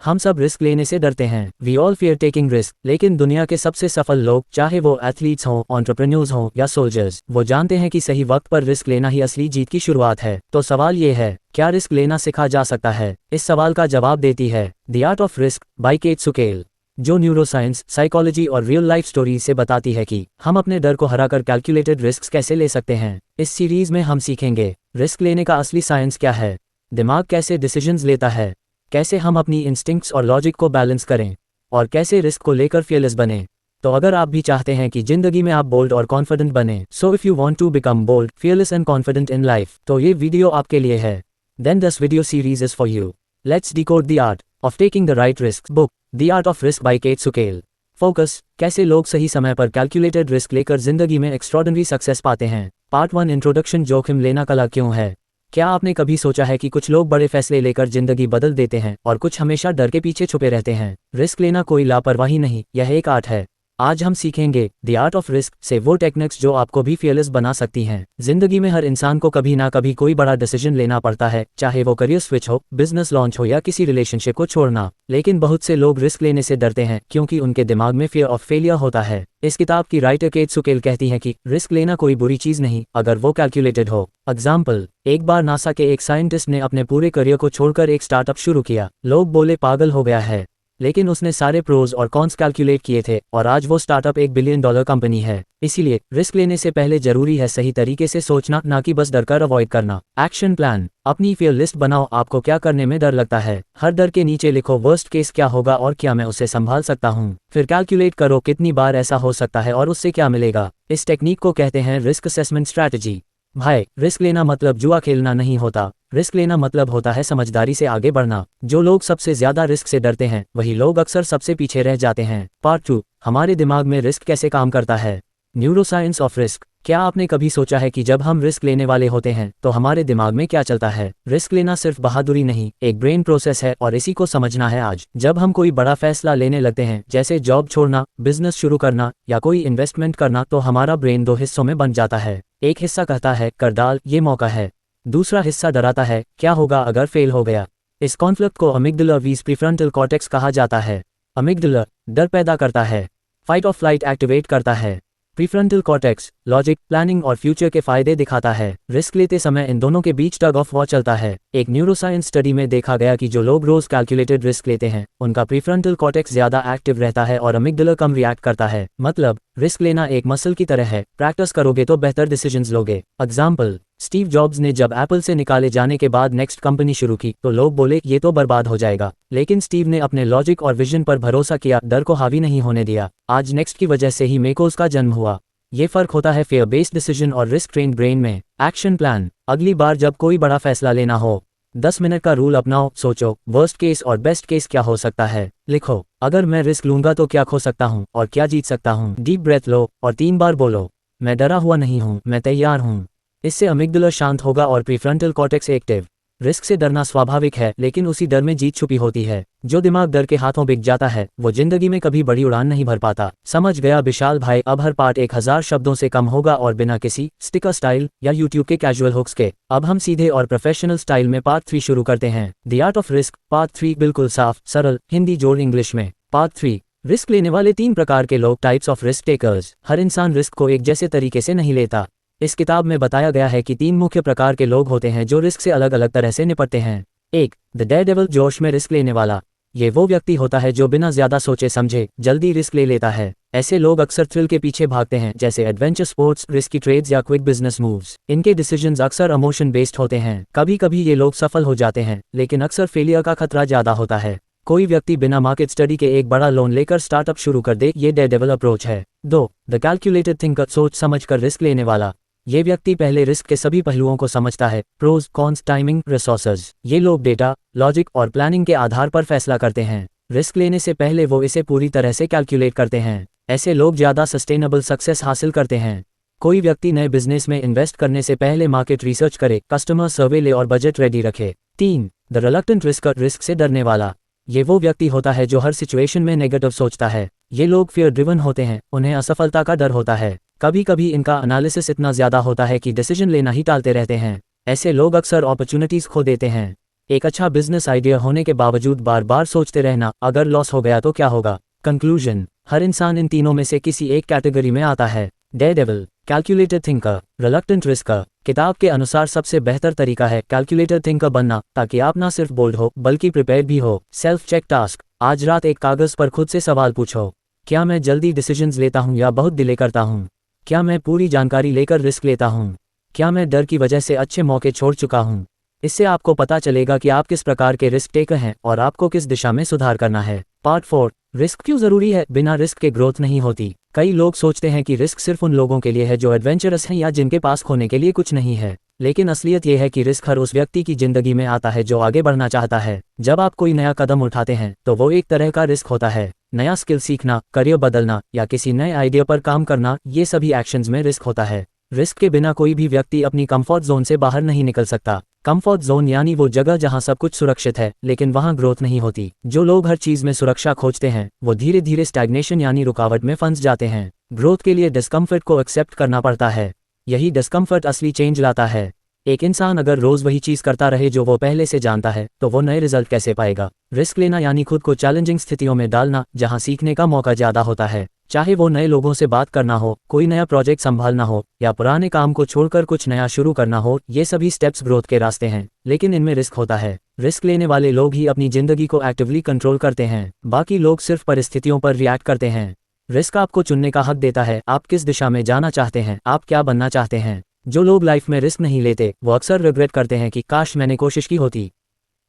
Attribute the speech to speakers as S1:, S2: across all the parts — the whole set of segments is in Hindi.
S1: हम सब रिस्क लेने से डरते हैं। We all fear taking risk. लेकिन दुनिया के सबसे सफल लोग, चाहे वो एथलीट्स हों, एंटरप्रेन्योर्स हों या सोल्जर्स, वो जानते हैं कि सही वक्त पर रिस्क लेना ही असली जीत की शुरुआत है। तो सवाल ये है, क्या रिस्क लेना सिखा जा सकता है? इस सवाल का जवाब देती है the art of risk by Kate Sukel, जो न्यूरोसाइंस, साइकोलॉजी और रियल लाइफ स्टोरीज से बताती है कि हम अपने डर को हराकर कैलकुलेटेड रिस्क कैसे ले सकते हैं। इस सीरीज में हम सीखेंगे रिस्क लेने का असली साइंस क्या है, दिमाग कैसे डिसीजंस लेता है, कैसे हम अपनी इंस्टिंक्ट्स और लॉजिक को बैलेंस करें, और कैसे रिस्क को लेकर फियरलेस बने। तो अगर आप भी चाहते हैं कि जिंदगी में आप बोल्ड और कॉन्फिडेंट बने, so if you want to become bold, fearless and confident in life, तो ये वीडियो आपके लिए है। Then this video series is for you. Let's decode the art of taking the right risk book, the art of risk by Kate Sukel. Focus, कैसे लोग सही समय पर कैलकुलेटेड रिस्क लेकर जिंदगी में एक्स्ट्रॉर्डिनरी सक्सेस पाते हैं। Part 1, introduction. जोखिम लेना कला क्यों है? क्या आपने कभी सोचा है कि कुछ लोग बड़े फैसले लेकर जिंदगी बदल देते हैं और कुछ हमेशा डर के पीछे छुपे रहते हैं? रिस्क लेना कोई लापरवाही नहीं, यह एक आर्ट है। आज हम सीखेंगे द आर्ट ऑफ रिस्क से वो टेक्निक्स जो आपको भी फियरलेस बना सकती हैं। जिंदगी में हर इंसान को कभी ना कभी कोई बड़ा डिसीजन लेना पड़ता है, चाहे वो करियर स्विच हो, बिजनेस लॉन्च हो या किसी रिलेशनशिप को छोड़ना। लेकिन बहुत से लोग रिस्क लेने से डरते हैं क्योंकि उनके दिमाग में फियर ऑफ फेलियर होता है। इस किताब की राइटर केट सुकेल कहती है कि रिस्क लेना कोई बुरी चीज नहीं, अगर वो कैलकुलेटेड हो। एग्जाम्पल, एक बार नासा के एक साइंटिस्ट ने अपने पूरे करियर को छोड़कर एक स्टार्टअप शुरू किया। लोग बोले पागल हो गया है, लेकिन उसने सारे प्रोज और कॉन्स कैलकुलेट किए थे और आज वो स्टार्टअप $1 बिलियन कंपनी है। इसीलिए रिस्क लेने से पहले जरूरी है सही तरीके से सोचना, ना कि बस डर कर अवॉइड करना। एक्शन प्लान, अपनी फियर लिस्ट बनाओ। आपको क्या करने में डर लगता है? हर डर के नीचे लिखो वर्स्ट केस क्या होगा और क्या मैं उसे संभाल सकता हूँ। फिर कैलकुलेट करो कितनी बार ऐसा हो सकता है और उससे क्या मिलेगा। इस टेक्निक को कहते हैं रिस्क असेसमेंट स्ट्रैटेजी। भाई, रिस्क लेना मतलब जुआ खेलना नहीं होता। रिस्क लेना मतलब होता है समझदारी से आगे बढ़ना। जो लोग सबसे ज्यादा रिस्क से डरते हैं, वही लोग अक्सर सबसे पीछे रह जाते हैं। पार्ट 2, हमारे दिमाग में रिस्क कैसे काम करता है। Neuroscience of risk. क्या आपने कभी सोचा है कि जब हम रिस्क लेने वाले होते हैं तो हमारे दिमाग में क्या चलता है? रिस्क लेना सिर्फ बहादुरी नहीं, एक ब्रेन प्रोसेस है और इसी को समझना है आज। जब हम कोई बड़ा फैसला लेने लगते हैं, जैसे जॉब छोड़ना, बिजनेस शुरू करना या कोई इन्वेस्टमेंट करना, तो हमारा ब्रेन 2 हिस्सों में बन जाता है। एक हिस्सा कहता है कर डाल, ये मौका है। दूसरा हिस्सा डराता है, क्या होगा अगर फेल हो गया। इस कॉन्फ्लिक्ट को अमिगडाला वीस प्रीफ्रंटल कॉर्टेक्स कहा जाता है। अमिगडाला डर पैदा करता है, फाइट और फ्लाइट एक्टिवेट करता है। प्रीफ्रंटल कॉर्टेक्स लॉजिक, प्लानिंग और फ्यूचर के फायदे दिखाता है। रिस्क लेते समय इन दोनों के बीच टग ऑफ वॉर चलता है। एक न्यूरोसाइंस स्टडी में देखा गया कि जो लोग रोज कैलकुलेटेड रिस्क लेते हैं, उनका प्रीफ्रंटल कॉर्टेक्स ज्यादा एक्टिव रहता है और अमिगडाला कम रिएक्ट करता है। मतलब रिस्क लेना एक मसल की तरह है, प्रैक्टिस करोगे तो बेहतर डिसीजंस लोगे। एग्जाम्पल, स्टीव जॉब्स ने जब एप्पल से निकाले जाने के बाद नेक्स्ट कंपनी शुरू की तो लोग बोले ये तो बर्बाद हो जाएगा, लेकिन स्टीव ने अपने लॉजिक और विजन पर भरोसा किया, डर को हावी नहीं होने दिया। आज नेक्स्ट की वजह से ही मेकोस का जन्म हुआ। ये फर्क होता है फेयर बेस्ड डिसीजन और रिस्क ट्रेन्ड ब्रेन में। एक्शन प्लान, अगली बार जब कोई बड़ा फैसला लेना हो, 10 मिनट का रूल अपनाओ। सोचो वर्स्ट केस और बेस्ट केस क्या हो सकता है। लिखो, अगर मैं रिस्क लूंगा तो क्या खो सकता हूँ और क्या जीत सकता हूँ। डीप ब्रेथ लो और 3 बार बोलो, मैं डरा हुआ नहीं हूँ, मैं तैयार हूँ। इससे अमिगडाला शांत होगा और प्रीफ्रंटल कॉर्टेक्स एक्टिव। रिस्क से डरना स्वाभाविक है, लेकिन उसी डर में जीत छुपी होती है। जो दिमाग डर के हाथों बिक जाता है, वो जिंदगी में कभी बड़ी उड़ान नहीं भर पाता। समझ गया विशाल भाई? अब हर पार्ट 1000 शब्दों से कम होगा और बिना किसी स्टिकर स्टाइल या यूट्यूब के कैजुअल हुक्स के। अब हम सीधे और प्रोफेशनल स्टाइल में पार्ट 3 शुरू करते हैं। The art of risk part 3, बिल्कुल साफ सरल हिंदी जोड़ इंग्लिश में। पार्ट 3, रिस्क लेने वाले 3 प्रकार के लोग, टाइप्स ऑफ रिस्क टेकर्स। हर इंसान रिस्क को एक जैसे तरीके से नहीं लेता। इस किताब में बताया गया है कि 3 मुख्य प्रकार के लोग होते हैं जो रिस्क से अलग अलग तरह से निपटते हैं। 1, द डेयरडेविल, जोश में रिस्क लेने वाला। ये वो व्यक्ति होता है जो बिना ज्यादा सोचे समझे जल्दी रिस्क ले लेता है। ऐसे लोग अक्सर थ्रिल के पीछे भागते हैं, जैसे एडवेंचर स्पोर्ट्स, रिस्की ट्रेड्स या क्विक बिजनेस मूव्स। इनके डिसीजंस अक्सर इमोशन बेस्ड होते हैं। कभी कभी ये लोग सफल हो जाते हैं, लेकिन अक्सर फेलियर का खतरा ज्यादा होता है। कोई व्यक्ति बिना मार्केट स्टडी के एक बड़ा लोन लेकर स्टार्टअप शुरू कर दे, ये डेयरडेविल अप्रोच है। 2, द कैलकुलेटेड थिंकर, सोच समझ कर रिस्क लेने वाला। ये व्यक्ति पहले रिस्क के सभी पहलुओं को समझता है, प्रोज, कॉन्स, टाइमिंग, रिसोर्सेज। ये लोग डेटा, लॉजिक और प्लानिंग के आधार पर फैसला करते हैं। रिस्क लेने से पहले वो इसे पूरी तरह से कैलकुलेट करते हैं। ऐसे लोग ज्यादा सस्टेनेबल सक्सेस हासिल करते हैं। कोई व्यक्ति नए बिजनेस में इन्वेस्ट करने से पहले मार्केट रिसर्च करे, कस्टमर सर्वे ले और बजट रेडी रखे। 3, द रिलक्टेंट रिस्कर, रिस्क से डरने वाला। ये वो व्यक्ति होता है जो हर सिचुएशन में नेगेटिव सोचता है। ये लोग फियर ड्रिवन होते हैं, उन्हें असफलता का डर होता है। कभी कभी इनका एनालिसिस इतना ज्यादा होता है कि डिसीजन लेना ही टालते रहते हैं। ऐसे लोग अक्सर अपॉर्चुनिटीज खो देते हैं। एक अच्छा बिजनेस आइडिया होने के बावजूद बार बार सोचते रहना, अगर लॉस हो गया तो क्या होगा। कंक्लूजन, हर इंसान इन तीनों में से किसी एक कैटेगरी में आता है। Daredevil, calculated thinker, reluctant risker. किताब के अनुसार सबसे बेहतर तरीका है कैलकुलेटेड थिंकर बनना, ताकि आप ना सिर्फ बोल्ड हो बल्कि प्रिपेयर्ड भी हो। सेल्फ चेक टास्क, आज रात एक कागज पर खुद से सवाल पूछो, क्या मैं जल्दी डिसीजंस लेता हूँ या बहुत डिले करता हूँ? क्या मैं पूरी जानकारी लेकर रिस्क लेता हूँ? क्या मैं डर की वजह से अच्छे मौके छोड़ चुका हूँ? इससे आपको पता चलेगा कि आप किस प्रकार के रिस्क टेकर हैं और आपको किस दिशा में सुधार करना है। पार्ट 4, रिस्क क्यों जरूरी है? बिना रिस्क के ग्रोथ नहीं होती। कई लोग सोचते हैं कि रिस्क सिर्फ उन लोगों के लिए है जो एडवेंचरस हैं या जिनके पास खोने के लिए कुछ नहीं है, लेकिन असलियत यह है कि रिस्क हर उस व्यक्ति की जिंदगी में आता है जो आगे बढ़ना चाहता है। जब आप कोई नया कदम उठाते हैं तो वो एक तरह का रिस्क होता है। नया स्किल सीखना, करियर बदलना या किसी नए आइडिया पर काम करना, ये सभी एक्शंस में रिस्क होता है। रिस्क के बिना कोई भी व्यक्ति अपनी कंफर्ट जोन से बाहर नहीं निकल सकता। कंफर्ट जोन यानी वो जगह जहां सब कुछ सुरक्षित है लेकिन वहां ग्रोथ नहीं होती। जो लोग हर चीज में सुरक्षा खोजते हैं वो धीरे धीरे स्टैग्नेशन यानी रुकावट में फंस जाते हैं। ग्रोथ के लिए डिस्कम्फर्ट को एक्सेप्ट करना पड़ता है। यही डिस्कम्फर्ट असली चेंज लाता है। एक इंसान अगर रोज वही चीज करता रहे जो वो पहले से जानता है तो वो नए रिजल्ट कैसे पाएगा? रिस्क लेना यानी खुद को चैलेंजिंग स्थितियों में डालना जहां सीखने का मौका ज्यादा होता है। चाहे वो नए लोगों से बात करना हो, कोई नया प्रोजेक्ट संभालना हो या पुराने काम को छोड़कर कुछ नया शुरू करना हो, ये सभी स्टेप्स ग्रोथ के रास्ते हैं, लेकिन इनमें रिस्क होता है। रिस्क लेने वाले लोग ही अपनी जिंदगी को एक्टिवली कंट्रोल करते हैं, बाकी लोग सिर्फ परिस्थितियों पर रिएक्ट करते हैं। रिस्क आपको चुनने का हक देता है, आप किस दिशा में जाना चाहते हैं, आप क्या बनना चाहते हैं। जो लोग लाइफ में रिस्क नहीं लेते वो अक्सर रिग्रेट करते हैं कि काश मैंने कोशिश की होती।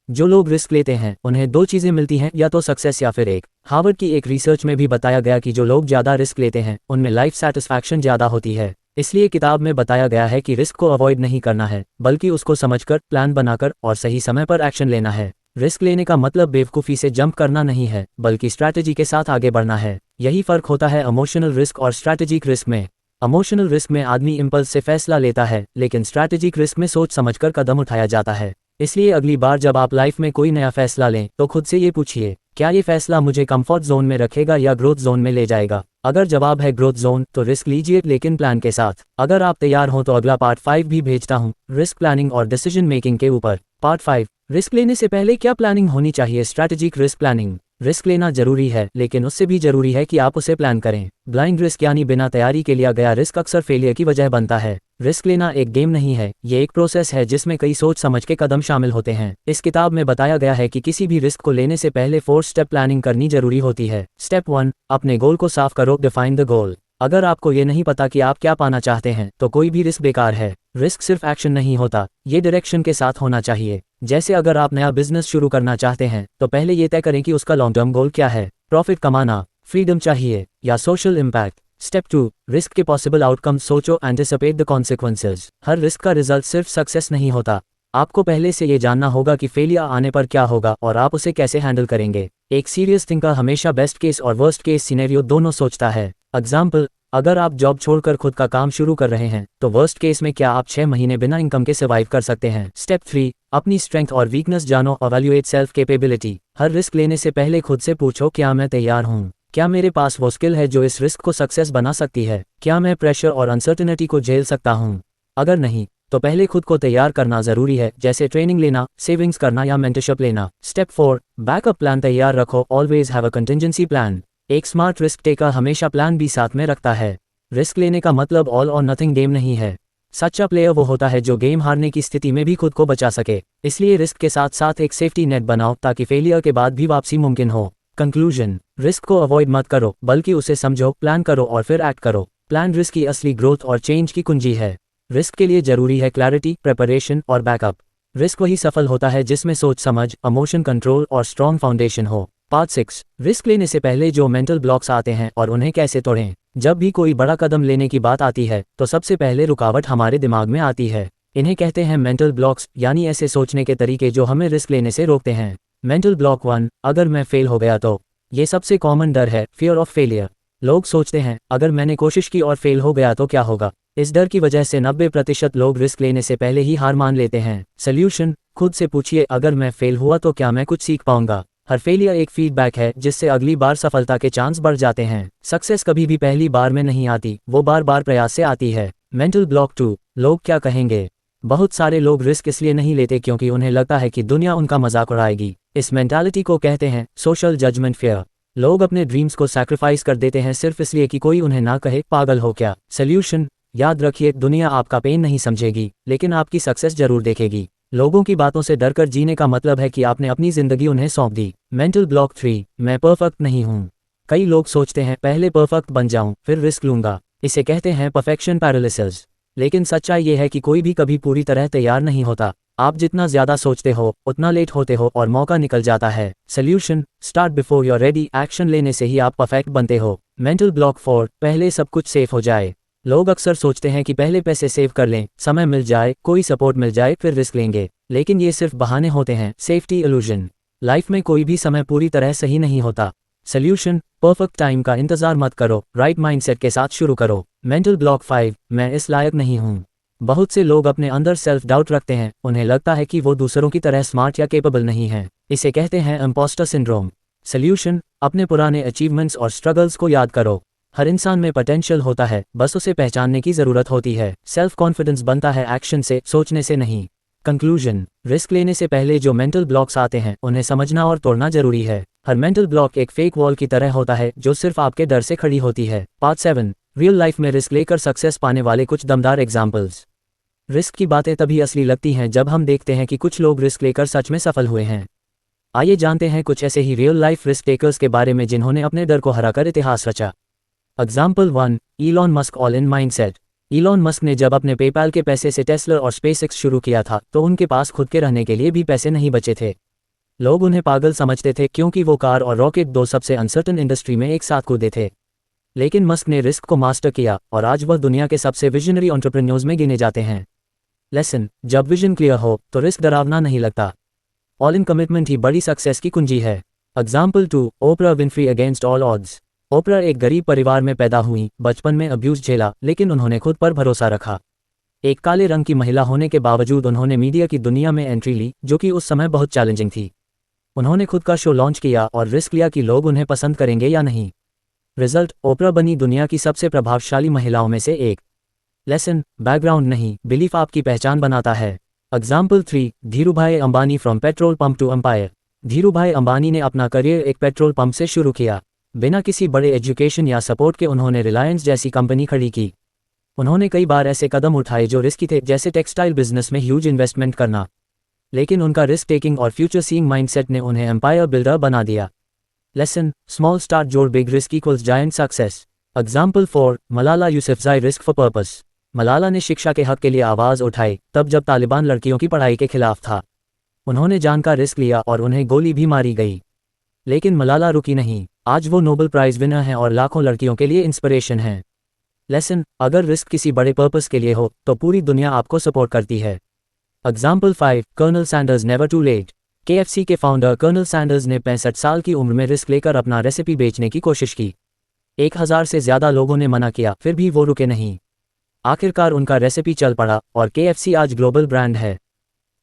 S1: जो लोग रिस्क लेते हैं उन्हें दो चीजें मिलती हैं, या तो सक्सेस या फिर एक। हार्वर्ड की एक रिसर्च में भी बताया गया कि जो लोग ज्यादा रिस्क लेते हैं उनमें लाइफ सेटिस्फैक्शन ज्यादा होती है। इसलिए किताब में बताया गया है कि रिस्क को अवॉइड नहीं करना है बल्कि उसको समझकर, प्लान बनाकर और सही समय पर एक्शन लेना है। रिस्क लेने का मतलब बेवकूफ़ी से जंप करना नहीं है बल्कि स्ट्रैटेजी के साथ आगे बढ़ना है। यही फर्क होता है इमोशनल रिस्क और स्ट्रैटेजिक रिस्क में। इमोशनल रिस्क में आदमी इंपल्स से फैसला लेता है, लेकिन स्ट्रैटेजिक रिस्क में सोच समझकर कदम उठाया जाता है। इसलिए अगली बार जब आप लाइफ में कोई नया फैसला लें तो खुद से ये पूछिए, क्या ये फैसला मुझे कंफर्ट जोन में रखेगा या ग्रोथ जोन में ले जाएगा? अगर जवाब है ग्रोथ जोन तो रिस्क लीजिए, लेकिन प्लान के साथ। अगर आप तैयार हो तो अगला पार्ट 5 भी भेजता हूँ, रिस्क प्लानिंग और डिसीजन मेकिंग के ऊपर। पार्ट 5, रिस्क लेने से पहले क्या प्लानिंग होनी चाहिए? Strategic risk planning. रिस्क लेना जरूरी है, लेकिन उससे भी जरूरी है कि आप उसे प्लान करें। ब्लाइंड रिस्क यानी बिना तैयारी के लिया गया रिस्क अक्सर फेलियर की वजह बनता है। रिस्क लेना एक गेम नहीं है, ये एक प्रोसेस है जिसमें कई सोच समझ के कदम शामिल होते हैं। इस किताब में बताया गया है कि किसी भी रिस्क को लेने से पहले 4 स्टेप प्लानिंग करनी जरूरी होती है। स्टेप 1, अपने गोल को साफ करो, डिफाइन द गोल। अगर आपको ये नहीं पता कि आप क्या पाना चाहते हैं तो कोई भी रिस्क बेकार है। रिस्क सिर्फ एक्शन नहीं होता, ये डायरेक्शन के साथ होना चाहिए। जैसे अगर आप नया बिजनेस शुरू करना चाहते हैं तो पहले ये तय करें कि उसका लॉन्ग टर्म गोल क्या है। प्रॉफिट कमाना, फ्रीडम चाहिए या सोशल इम्पैक्ट। स्टेप 2, रिस्क के पॉसिबल आउटकम्स सोचो, anticipate the consequences. Her risk का रिजल्ट सिर्फ सक्सेस नहीं होता। आपको पहले से ये जानना होगा कि फेलियर आने पर क्या होगा और आप उसे कैसे हैंडल करेंगे। एक सीरियस थिंकर हमेशा बेस्ट केस और वर्स्ट केस सिनेरियो दोनों सोचता है। एग्जाम्पल, अगर आप जॉब छोड़कर खुद का काम शुरू कर रहे हैं तो वर्स्ट केस में क्या आप 6 महीने बिना इनकम के सर्वाइव कर सकते हैं। स्टेप 3, अपनी स्ट्रेंथ और वीकनेस जानो, इवैल्यूएट सेल्फ कैपेबिलिटी। हर रिस्क लेने से पहले खुद से पूछो, क्या मैं तैयार हूँ? क्या मेरे पास वो स्किल है जो इस रिस्क को सक्सेस बना सकती है? क्या मैं प्रेशर और अनसर्टेनिटी को झेल सकता हूँ? अगर नहीं तो पहले खुद को तैयार करना जरूरी है, जैसे ट्रेनिंग लेना, सेविंग्स करना या मेंटरशिप लेना। स्टेप 4, बैकअप प्लान तैयार रखो, always have a contingency plan. एक स्मार्ट रिस्क टेकर हमेशा प्लान भी साथ में रखता है। रिस्क लेने का मतलब ऑल और नथिंग गेम नहीं है। सच्चा प्लेयर वो होता है जो गेम हारने की स्थिति में भी खुद को बचा सके। इसलिए रिस्क के साथ साथ एक सेफ्टी नेट बनाओ ताकि फेलियर के बाद भी वापसी मुमकिन हो। कंक्लूजन, रिस्क को अवॉइड मत करो बल्कि उसे समझो, प्लान करो और फिर एक्ट करो। प्लान रिस्क की असली ग्रोथ और चेंज की कुंजी है। रिस्क के लिए जरूरी है क्लैरिटी, प्रिपरेशन और बैकअप। रिस्क वही सफल होता है जिसमें सोच समझ, इमोशन कंट्रोल और स्ट्रॉन्ग फाउंडेशन हो। पार्ट 6, रिस्क लेने से पहले जो मेंटल ब्लॉक्स आते हैं और उन्हें कैसे तोड़ें। जब भी कोई बड़ा कदम लेने की बात आती है तो सबसे पहले रुकावट हमारे दिमाग में आती है। इन्हें कहते हैं मेंटल ब्लॉक्स, यानी ऐसे सोचने के तरीके जो हमें रिस्क लेने से रोकते हैं। मेंटल ब्लॉक 1, अगर मैं फेल हो गया तो। ये सबसे कॉमन डर है, फियर ऑफ फेलियर। लोग सोचते हैं, अगर मैंने कोशिश की और फेल हो गया तो क्या होगा। इस डर की वजह से 90% लोग रिस्क लेने से पहले ही हार मान लेते हैं। सोल्यूशन, खुद से पूछिए, अगर मैं फेल हुआ तो क्या मैं कुछ सीख पाऊंगा। हर फेलियर एक फीडबैक है जिससे अगली बार सफलता के चांस बढ़ जाते हैं। सक्सेस कभी भी पहली बार में नहीं आती, वो बार बार प्रयास से आती है। मेंटल ब्लॉक 2, लोग क्या कहेंगे। बहुत सारे लोग रिस्क इसलिए नहीं लेते क्योंकि उन्हें लगता है कि दुनिया उनका मजाक उड़ाएगी। इस मेंटालिटी को कहते हैं सोशल जजमेंट फेयर। लोग अपने ड्रीम्स को सैक्रिफाइस कर देते हैं सिर्फ इसलिए कि कोई उन्हें ना कहे पागल हो क्या। सॉल्यूशन, याद रखिए दुनिया आपका पेन नहीं समझेगी लेकिन आपकी सक्सेस जरूर देखेगी। लोगों की बातों से डरकर जीने का मतलब है कि आपने अपनी जिंदगी उन्हें सौंप दी। मेंटल ब्लॉक 3, मैं परफेक्ट नहीं हूँ। कई लोग सोचते हैं पहले परफेक्ट बन जाऊं फिर रिस्क लूंगा। इसे कहते हैं परफेक्शन पैरालिसिस। लेकिन सच्चाई ये है कि कोई भी कभी पूरी तरह तैयार नहीं होता। आप जितना ज्यादा सोचते हो उतना लेट होते हो और मौका निकल जाता है। Solution, start before you are ready. Action लेने से ही आप परफेक्ट बनते हो। मेंटल ब्लॉक 4, पहले सब कुछ सेफ हो जाए। लोग अक्सर सोचते हैं कि पहले पैसे सेव कर लें, समय मिल जाए, कोई सपोर्ट मिल जाए फिर रिस्क लेंगे। लेकिन ये सिर्फ बहाने होते हैं, सेफ्टी इल्यूजन। लाइफ में कोई भी समय पूरी तरह सही नहीं होता। सॉल्यूशन, परफेक्ट टाइम का इंतजार मत करो, राइट माइंडसेट के साथ शुरू करो। मेंटल ब्लॉक 5, मैं इस लायक नहीं हूँ। बहुत से लोग अपने अंदर सेल्फ डाउट रखते हैं। उन्हें लगता है कि वो दूसरों की तरह स्मार्ट या केपेबल नहीं हैं। इसे कहते हैं इम्पोस्टर सिंड्रोम। सॉल्यूशन, अपने पुराने अचीवमेंट्स और स्ट्रगल्स को याद करो। हर इंसान में पोटेंशियल होता है, बस उसे पहचानने की जरूरत होती है। सेल्फ कॉन्फिडेंस बनता है एक्शन से, सोचने से नहीं। कंक्लूजन, रिस्क लेने से पहले जो मेंटल ब्लॉक्स आते हैं उन्हें समझना और तोड़ना जरूरी है। हर मेंटल ब्लॉक एक फेक वॉल की तरह होता है जो सिर्फ आपके डर से खड़ी होती है। पार्ट 7, रियल लाइफ में रिस्क लेकर सक्सेस पाने वाले कुछ दमदार एग्जाम्पल्स। रिस्क की बातें तभी असली लगती हैं जब हम देखते हैं कि कुछ लोग रिस्क लेकर सच में सफल हुए हैं। आइए जानते हैं कुछ ऐसे ही रियल लाइफ रिस्क टेकर्स के बारे में जिन्होंने अपने डर को हराकर इतिहास रचा। Example 1, Elon Musk all in mindset. Elon Musk ने जब अपने पेपैल के पैसे से टेस्ला और स्पेसएक्स शुरू किया था तो उनके पास खुद के रहने के लिए भी पैसे नहीं बचे थे। लोग उन्हें पागल समझते थे क्योंकि वो कार और रॉकेट दो सबसे अनसर्टन इंडस्ट्री में एक साथ कूदे थे। लेकिन मस्क ने रिस्क को मास्टर किया और आज वह दुनिया के सबसे विजनरी एंटरप्रेन्योर्स में गिने जाते हैं। लेसन, जब विजन क्लियर हो तो रिस्क डरावना नहीं लगता। ऑल इन कमिटमेंट ही बड़ी सक्सेस की कुंजी है। Example 2, Oprah Winfrey against all odds. Oprah एक गरीब परिवार में पैदा हुई, बचपन में अब्यूज झेला लेकिन उन्होंने खुद पर भरोसा रखा। एक काले रंग की महिला होने के बावजूद उन्होंने मीडिया की दुनिया में एंट्री ली जो कि उस समय बहुत चैलेंजिंग थी। उन्होंने खुद का शो लॉन्च किया और रिस्क लिया कि लोग उन्हें पसंद करेंगे या नहीं। रिजल्ट, ओपरा बनी दुनिया की सबसे प्रभावशाली महिलाओं में से एक। लेसन, बैकग्राउंड नहीं, बिलीफ आपकी पहचान बनाता है। Example 3, Dhirubhai Ambani from petrol pump to empire. Dhirubhai Ambani ने अपना करियर एक पेट्रोल पंप से शुरू किया। बिना किसी बड़े एजुकेशन या सपोर्ट के उन्होंने रिलायंस जैसी कंपनी खड़ी की। उन्होंने कई बार ऐसे कदम उठाए जो रिस्की थे, जैसे टेक्सटाइल बिजनेस में ह्यूज इन्वेस्टमेंट करना। लेकिन उनका रिस्क टेकिंग और फ्यूचर सीइंग माइंडसेट ने उन्हें एम्पायर बिल्डर बना दिया। लेसन, स्मॉल स्टार्ट जोड़ big risk equals giant success. Example 4, Malala Yousafzai risk for purpose. Malala ने शिक्षा के हक के लिए आवाज़ उठाई तब जब तालिबान लड़कियों की पढ़ाई के खिलाफ था। उन्होंने जान का रिस्क लिया और उन्हें गोली भी मारी गई। लेकिन मलाला रुकी नहीं, आज वो नोबेल प्राइज विनर हैं और लाखों लड़कियों के लिए इंस्पिरेशन हैं। लेसन, अगर रिस्क किसी बड़े पर्पस के लिए हो तो पूरी दुनिया आपको सपोर्ट करती है। Example 5, Colonel Sanders never too late. KFC के फाउंडर कर्नल सैंडर्स ने 65 साल की उम्र में रिस्क लेकर अपना रेसिपी बेचने की कोशिश की। 1000 से ज्यादा लोगों ने मना किया, फिर भी वो रुके नहीं। आखिरकार उनका रेसिपी चल पड़ा और KFC आज ग्लोबल ब्रांड है।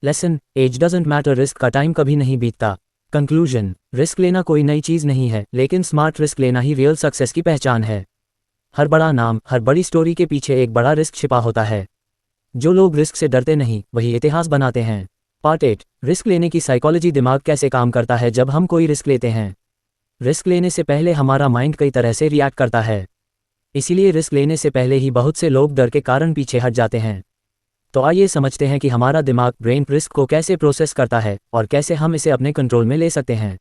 S1: Lesson, age doesn't matter, risk का टाइम कभी नहीं बीतता। कंक्लूजन, रिस्क लेना कोई नई चीज नहीं है लेकिन स्मार्ट रिस्क लेना ही रियल सक्सेस की पहचान है। हर बड़ा नाम, हर बड़ी स्टोरी के पीछे एक बड़ा रिस्क छिपा होता है। जो लोग रिस्क से डरते नहीं वही इतिहास बनाते हैं। पार्ट 8, रिस्क लेने की साइकोलॉजी। दिमाग कैसे काम करता है जब हम कोई रिस्क लेते हैं। रिस्क लेने से पहले हमारा माइंड कई तरह से रिएक्ट करता है। इसीलिए रिस्क लेने से पहले ही बहुत से लोग डर के कारण पीछे हट जाते हैं। तो आइए समझते हैं कि हमारा दिमाग ब्रेन रिस्क को कैसे प्रोसेस करता है और कैसे हम इसे अपने कंट्रोल में ले सकते हैं।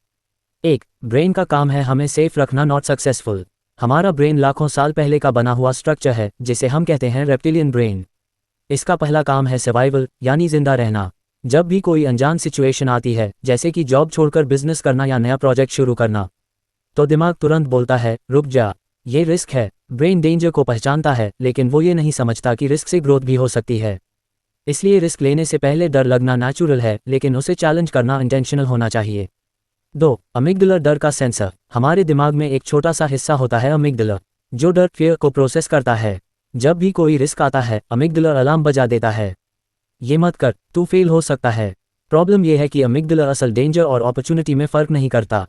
S1: 1, ब्रेन का काम है हमें सेफ रखना, नॉट सक्सेसफुल। हमारा ब्रेन लाखों साल पहले का बना हुआ स्ट्रक्चर है जिसे हम कहते हैं रेप्टिलियन ब्रेन। इसका पहला काम है सर्वाइवल, यानी जिंदा रहना। जब भी कोई अनजान सिचुएशन आती है, जैसे कि जॉब छोड़कर बिजनेस करना या नया प्रोजेक्ट शुरू करना, तो दिमाग तुरंत बोलता है रुक जा, ये रिस्क है। ब्रेन डेंजर को पहचानता है लेकिन वो ये नहीं समझता कि रिस्क से ग्रोथ भी हो सकती है। इसलिए रिस्क लेने से पहले डर लगना नेचुरल है लेकिन उसे चैलेंज करना इंटेंशनल होना चाहिए। 2, अमिगडला, डर का सेंसर। हमारे दिमाग में एक छोटा सा हिस्सा होता है अमिगडला, जो डर फियर को प्रोसेस करता है। जब भी कोई रिस्क आता है अमिगडला अलार्म बजा देता है, ये मत कर, तू फेल हो सकता है। प्रॉब्लम यह है कि अमिगडला असल डेंजर और अपॉर्चुनिटी में फर्क नहीं करता।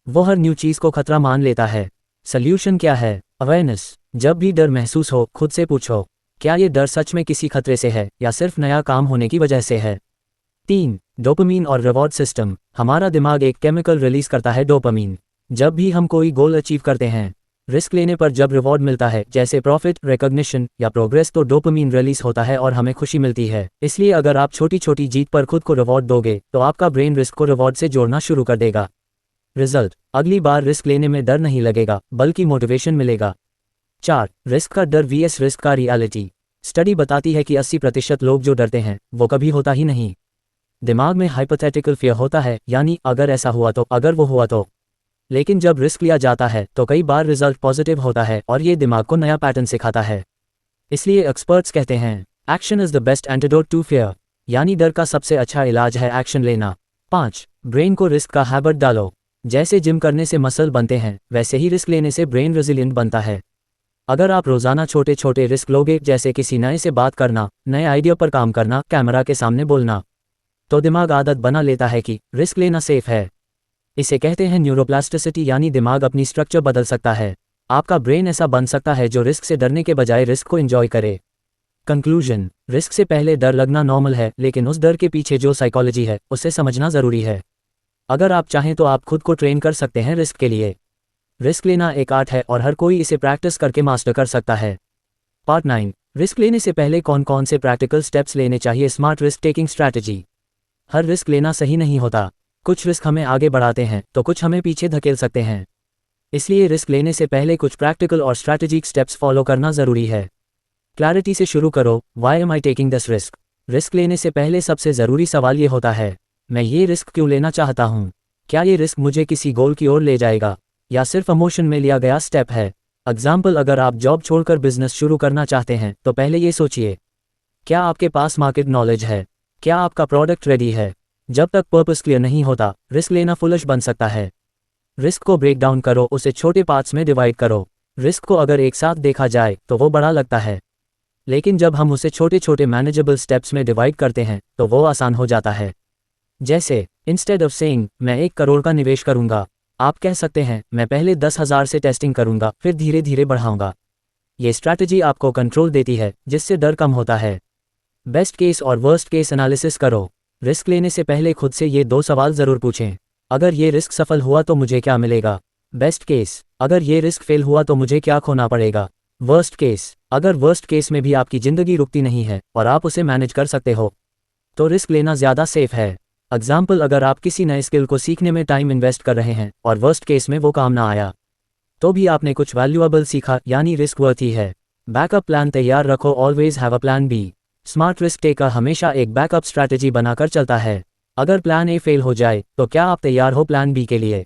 S1: वो हर न्यू चीज को खतरा मान लेता है। सॉल्यूशन क्या है? अवेयरनेस। जब भी डर महसूस हो खुद से पूछो, क्या ये डर सच में किसी खतरे से है या सिर्फ नया काम होने की वजह से है? 3. डोपामीन और रिवॉर्ड सिस्टम। हमारा दिमाग एक केमिकल रिलीज करता है, डोपामीन। जब भी हम कोई गोल अचीव करते हैं, रिस्क लेने पर जब रिवॉर्ड मिलता है जैसे प्रॉफिट, रिकॉग्निशन या प्रोग्रेस, तो डोपामीन रिलीज होता है और हमें खुशी मिलती है। इसलिए अगर आप छोटी छोटी जीत पर खुद को रिवॉर्ड दोगे तो आपका ब्रेन रिस्क को रिवॉर्ड से जोड़ना शुरू कर देगा। रिजल्ट, अगली बार रिस्क लेने में डर नहीं लगेगा बल्कि मोटिवेशन मिलेगा। 4. रिस्क का डर vs रिस्क का रियलिटी। स्टडी बताती है कि 80% लोग जो डरते हैं वो कभी होता ही नहीं। दिमाग में हाइपोथेटिकल फियर होता है, यानी अगर ऐसा हुआ तो, अगर वो हुआ तो। लेकिन जब रिस्क लिया जाता है तो कई बार रिजल्ट पॉजिटिव होता है और ये दिमाग को नया पैटर्न सिखाता है। इसलिए एक्सपर्ट्स कहते हैं action is the best antidote to fear, यानी डर का सबसे अच्छा इलाज है एक्शन लेना। 5. ब्रेन को रिस्क का हैबिट डालो। जैसे जिम करने से मसल बनते हैं वैसे ही रिस्क लेने से ब्रेन रेजिलिएंट बनता है। अगर आप रोजाना छोटे छोटे रिस्क लोगे, जैसे किसी नए से बात करना, नए आइडिया पर काम करना, कैमरा के सामने बोलना, तो दिमाग आदत बना लेता है कि रिस्क लेना सेफ है। इसे कहते हैं न्यूरोप्लास्टिसिटी, यानी दिमाग अपनी स्ट्रक्चर बदल सकता है। आपका ब्रेन ऐसा बन सकता है जो रिस्क से डरने के बजाय रिस्क को एंजॉय करे। कंक्लूजन, रिस्क से पहले डर लगना नॉर्मल है, लेकिन उस डर के पीछे जो साइकोलॉजी है उसे समझना जरूरी है। अगर आप चाहें तो आप खुद को ट्रेन कर सकते हैं रिस्क के लिए। रिस्क लेना एक आर्ट है और हर कोई इसे प्रैक्टिस करके मास्टर कर सकता है। पार्ट 9, रिस्क लेने से पहले कौन कौन से प्रैक्टिकल स्टेप्स लेने चाहिए। Smart risk taking strategy. हर रिस्क लेना सही नहीं होता। कुछ रिस्क हमें आगे बढ़ाते हैं तो कुछ हमें पीछे धकेल सकते हैं। इसलिए रिस्क लेने से पहले कुछ प्रैक्टिकल और स्ट्रैटेजिक स्टेप्स फॉलो करना जरूरी है। क्लैरिटी से शुरू करो। Why am I taking this risk. Risk लेने से पहले सबसे ज़रूरी सवाल ये होता है, मैं ये रिस्क क्यों लेना चाहता हूँ? क्या ये रिस्क मुझे किसी गोल की ओर ले जाएगा या सिर्फ इमोशन में लिया गया स्टेप है? एग्जाम्पल, अगर आप जॉब छोड़कर बिजनेस शुरू करना चाहते हैं तो पहले ये सोचिए, क्या आपके पास मार्केट नॉलेज है? क्या आपका प्रोडक्ट रेडी है? जब तक पर्पस क्लियर नहीं होता, रिस्क लेना फुलिश बन सकता है। रिस्क को ब्रेक डाउन करो, उसे छोटे पार्ट्स में डिवाइड करो। रिस्क को अगर एक साथ देखा जाए तो वो बड़ा लगता है, लेकिन जब हम उसे छोटे छोटे मैनेजेबल स्टेप्स में डिवाइड करते हैं तो वो आसान हो जाता है। जैसे, इंस्टेड ऑफ सेइंग मैं 1 करोड़ का निवेश करूंगा, आप कह सकते हैं मैं पहले 10,000 से टेस्टिंग करूंगा, फिर धीरे धीरे बढ़ाऊंगा। ये स्ट्रैटेजी आपको कंट्रोल देती है, जिससे डर कम होता है। बेस्ट केस और वर्स्ट केस एनालिसिस करो। रिस्क लेने से पहले खुद से ये 2 सवाल जरूर पूछें। अगर ये रिस्क सफल हुआ तो मुझे क्या मिलेगा? बेस्ट केस, अगर ये रिस्क फेल हुआ तो मुझे क्या खोना पड़ेगा? वर्स्ट केस, अगर वर्स्ट केस में भी आपकी जिंदगी रुकती नहीं है और आप उसे मैनेज कर सकते हो तो रिस्क लेना ज़्यादा सेफ है। एग्जाम्पल, अगर आप किसी नए स्किल को सीखने में टाइम इन्वेस्ट कर रहे हैं और वर्स्ट केस में वो काम ना आया तो भी आपने कुछ वैल्यूएबल सीखा, यानी रिस्क वर्थ ही है। बैकअप प्लान तैयार रखो। Always have a plan B. Smart risk taker हमेशा एक बैकअप स्ट्रैटेजी बनाकर चलता है। अगर प्लान ए फेल हो जाए तो क्या आप तैयार हो प्लान बी के लिए?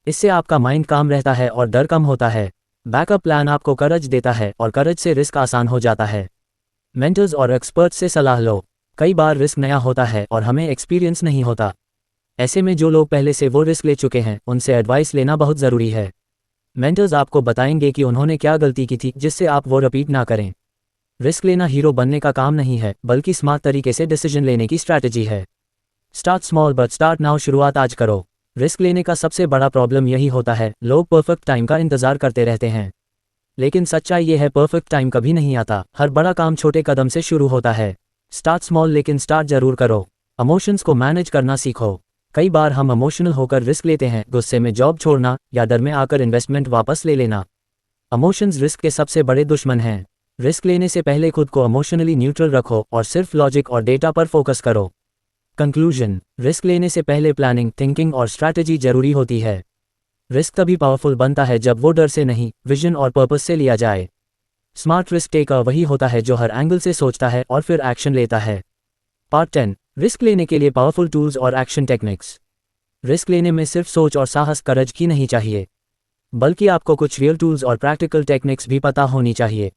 S1: इससे आपका माइंड काम रहता है और डर कम होता है। बैकअप प्लान आपको करज देता है और करज से रिस्क आसान हो जाता है। मेंटर्स और एक्सपर्ट्स से सलाह लो। कई बार रिस्क नया होता है और हमें एक्सपीरियंस नहीं होता। ऐसे में जो लोग पहले से वो रिस्क ले चुके हैं उनसे एडवाइस लेना बहुत ज़रूरी है। मेंटर्स आपको बताएंगे कि उन्होंने क्या गलती की थी जिससे आप वो रिपीट ना करें। रिस्क लेना हीरो बनने का काम नहीं है, बल्कि स्मार्ट तरीके से डिसीजन लेने की स्ट्रैटेजी है। Start small but start now. शुरुआत आज करो। रिस्क लेने का सबसे बड़ा प्रॉब्लम यही होता है, लोग परफेक्ट टाइम का इंतजार करते रहते हैं। लेकिन सच्चाई ये है, परफेक्ट टाइम कभी नहीं आता। हर बड़ा काम छोटे कदम से शुरू होता है। स्टार्ट स्मॉल, लेकिन स्टार्ट जरूर करो। इमोशंस को मैनेज करना सीखो। कई बार हम इमोशनल होकर रिस्क लेते हैं, गुस्से में जॉब छोड़ना या डर में आकर इन्वेस्टमेंट वापस ले लेना। इमोशंस रिस्क के सबसे बड़े दुश्मन हैं। रिस्क लेने से पहले खुद को इमोशनली न्यूट्रल रखो और सिर्फ लॉजिक और डेटा पर फोकस करो। कंक्लूजन, रिस्क लेने से पहले प्लानिंग, थिंकिंग और स्ट्रैटेजी जरूरी होती है। रिस्क तभी पावरफुल बनता है जब वो डर से नहीं, विजन और पर्पस से लिया जाए। स्मार्ट रिस्क टेकर वही होता है जो हर एंगल से सोचता है और फिर एक्शन लेता है। पार्ट 10, रिस्क लेने के लिए पावरफुल टूल्स और एक्शन टेक्निक्स। रिस्क लेने में सिर्फ सोच और साहस, करज की नहीं चाहिए, बल्कि आपको कुछ रियल टूल्स और प्रैक्टिकल टेक्निक्स भी पता होनी चाहिए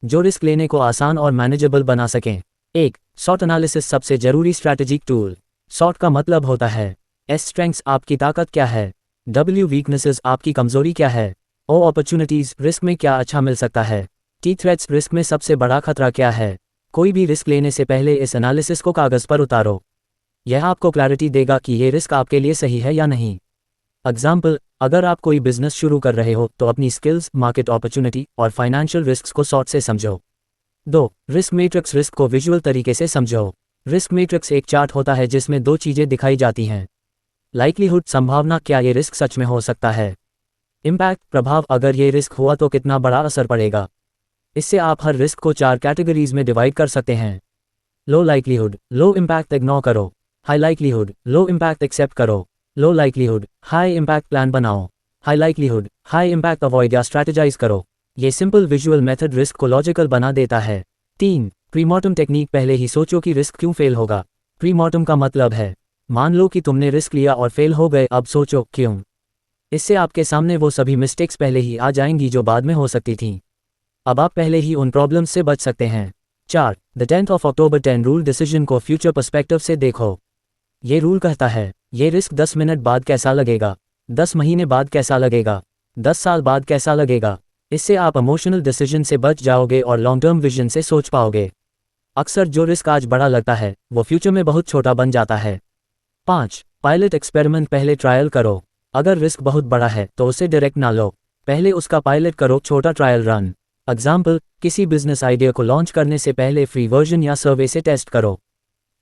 S1: जो रिस्क लेने को आसान और मैनेजेबल बना सकें। 1. सॉट एनालिसिस, सबसे जरूरी स्ट्रैटेजिक टूल। सॉट का मतलब होता है एस स्ट्रेंथ्स, आपकी ताकत क्या है, डब्ल्यू वीकनेसेस, आपकी कमजोरी क्या है, ओ अपॉर्चुनिटीज, रिस्क में क्या अच्छा मिल सकता है, टी थ्रेट्स, रिस्क में सबसे बड़ा खतरा क्या है। कोई भी रिस्क लेने से पहले इस एनालिसिस को कागज पर उतारो। यह आपको क्लैरिटी देगा कि ये रिस्क आपके लिए सही है या नहीं। एग्जाम्पल, अगर आप कोई बिजनेस शुरू कर रहे हो तो अपनी स्किल्स, मार्केट अपॉर्चुनिटी और फाइनेंशियल रिस्क्स को सॉट से समझो। 2. Risk matrix. रिस्क को विजुअल तरीके से समझो। रिस्क मैट्रिक्स एक चार्ट होता है जिसमें दो चीजें दिखाई जाती हैं। लाइक्लीहुड, संभावना, क्या ये रिस्क सच में हो सकता है। इम्पैक्ट, प्रभाव, अगर ये रिस्क हुआ तो कितना बड़ा असर पड़ेगा। इससे आप हर रिस्क को 4 कैटेगरीज में डिवाइड कर सकते हैं। Low likelihood, low impact ignore करो। High likelihood, low impact accept करो। Low likelihood, high impact plan बनाओ। High likelihood, high impact avoid या स्ट्रैटेजाइज करो। ये सिंपल विजुअल मेथड रिस्क को लॉजिकल बना देता है। 3. Premortem technique. पहले ही सोचो कि रिस्क क्यों फेल होगा। प्रीमॉर्टम का मतलब है, मान लो कि तुमने रिस्क लिया और फेल हो गए, अब सोचो क्यों। इससे आपके सामने वो सभी मिस्टेक्स पहले ही आ जाएंगी जो बाद में हो सकती थीं। अब आप पहले ही उन प्रॉब्लम्स से बच सकते हैं। 4. The 10th of October 10 rule. Decision को फ्यूचर पर्सपेक्टिव से देखो। ये रूल कहता है, ये रिस्क 10 मिनट बाद कैसा लगेगा, 10 महीने बाद कैसा लगेगा, 10 साल बाद कैसा लगेगा। इससे आप इमोशनल डिसीजन से बच जाओगे और लॉन्ग टर्म विजन से सोच पाओगे। अक्सर जो रिस्क आज बड़ा लगता है वो फ्यूचर में बहुत छोटा बन जाता है। 5. Pilot experiment. पहले ट्रायल करो। अगर रिस्क बहुत बड़ा है तो उसे डायरेक्ट ना लो, पहले उसका पायलट करो, छोटा ट्रायल रन। एग्जाम्पल, किसी बिजनेस आइडिया को लॉन्च करने से पहले फ्री वर्जन या सर्वे से टेस्ट करो।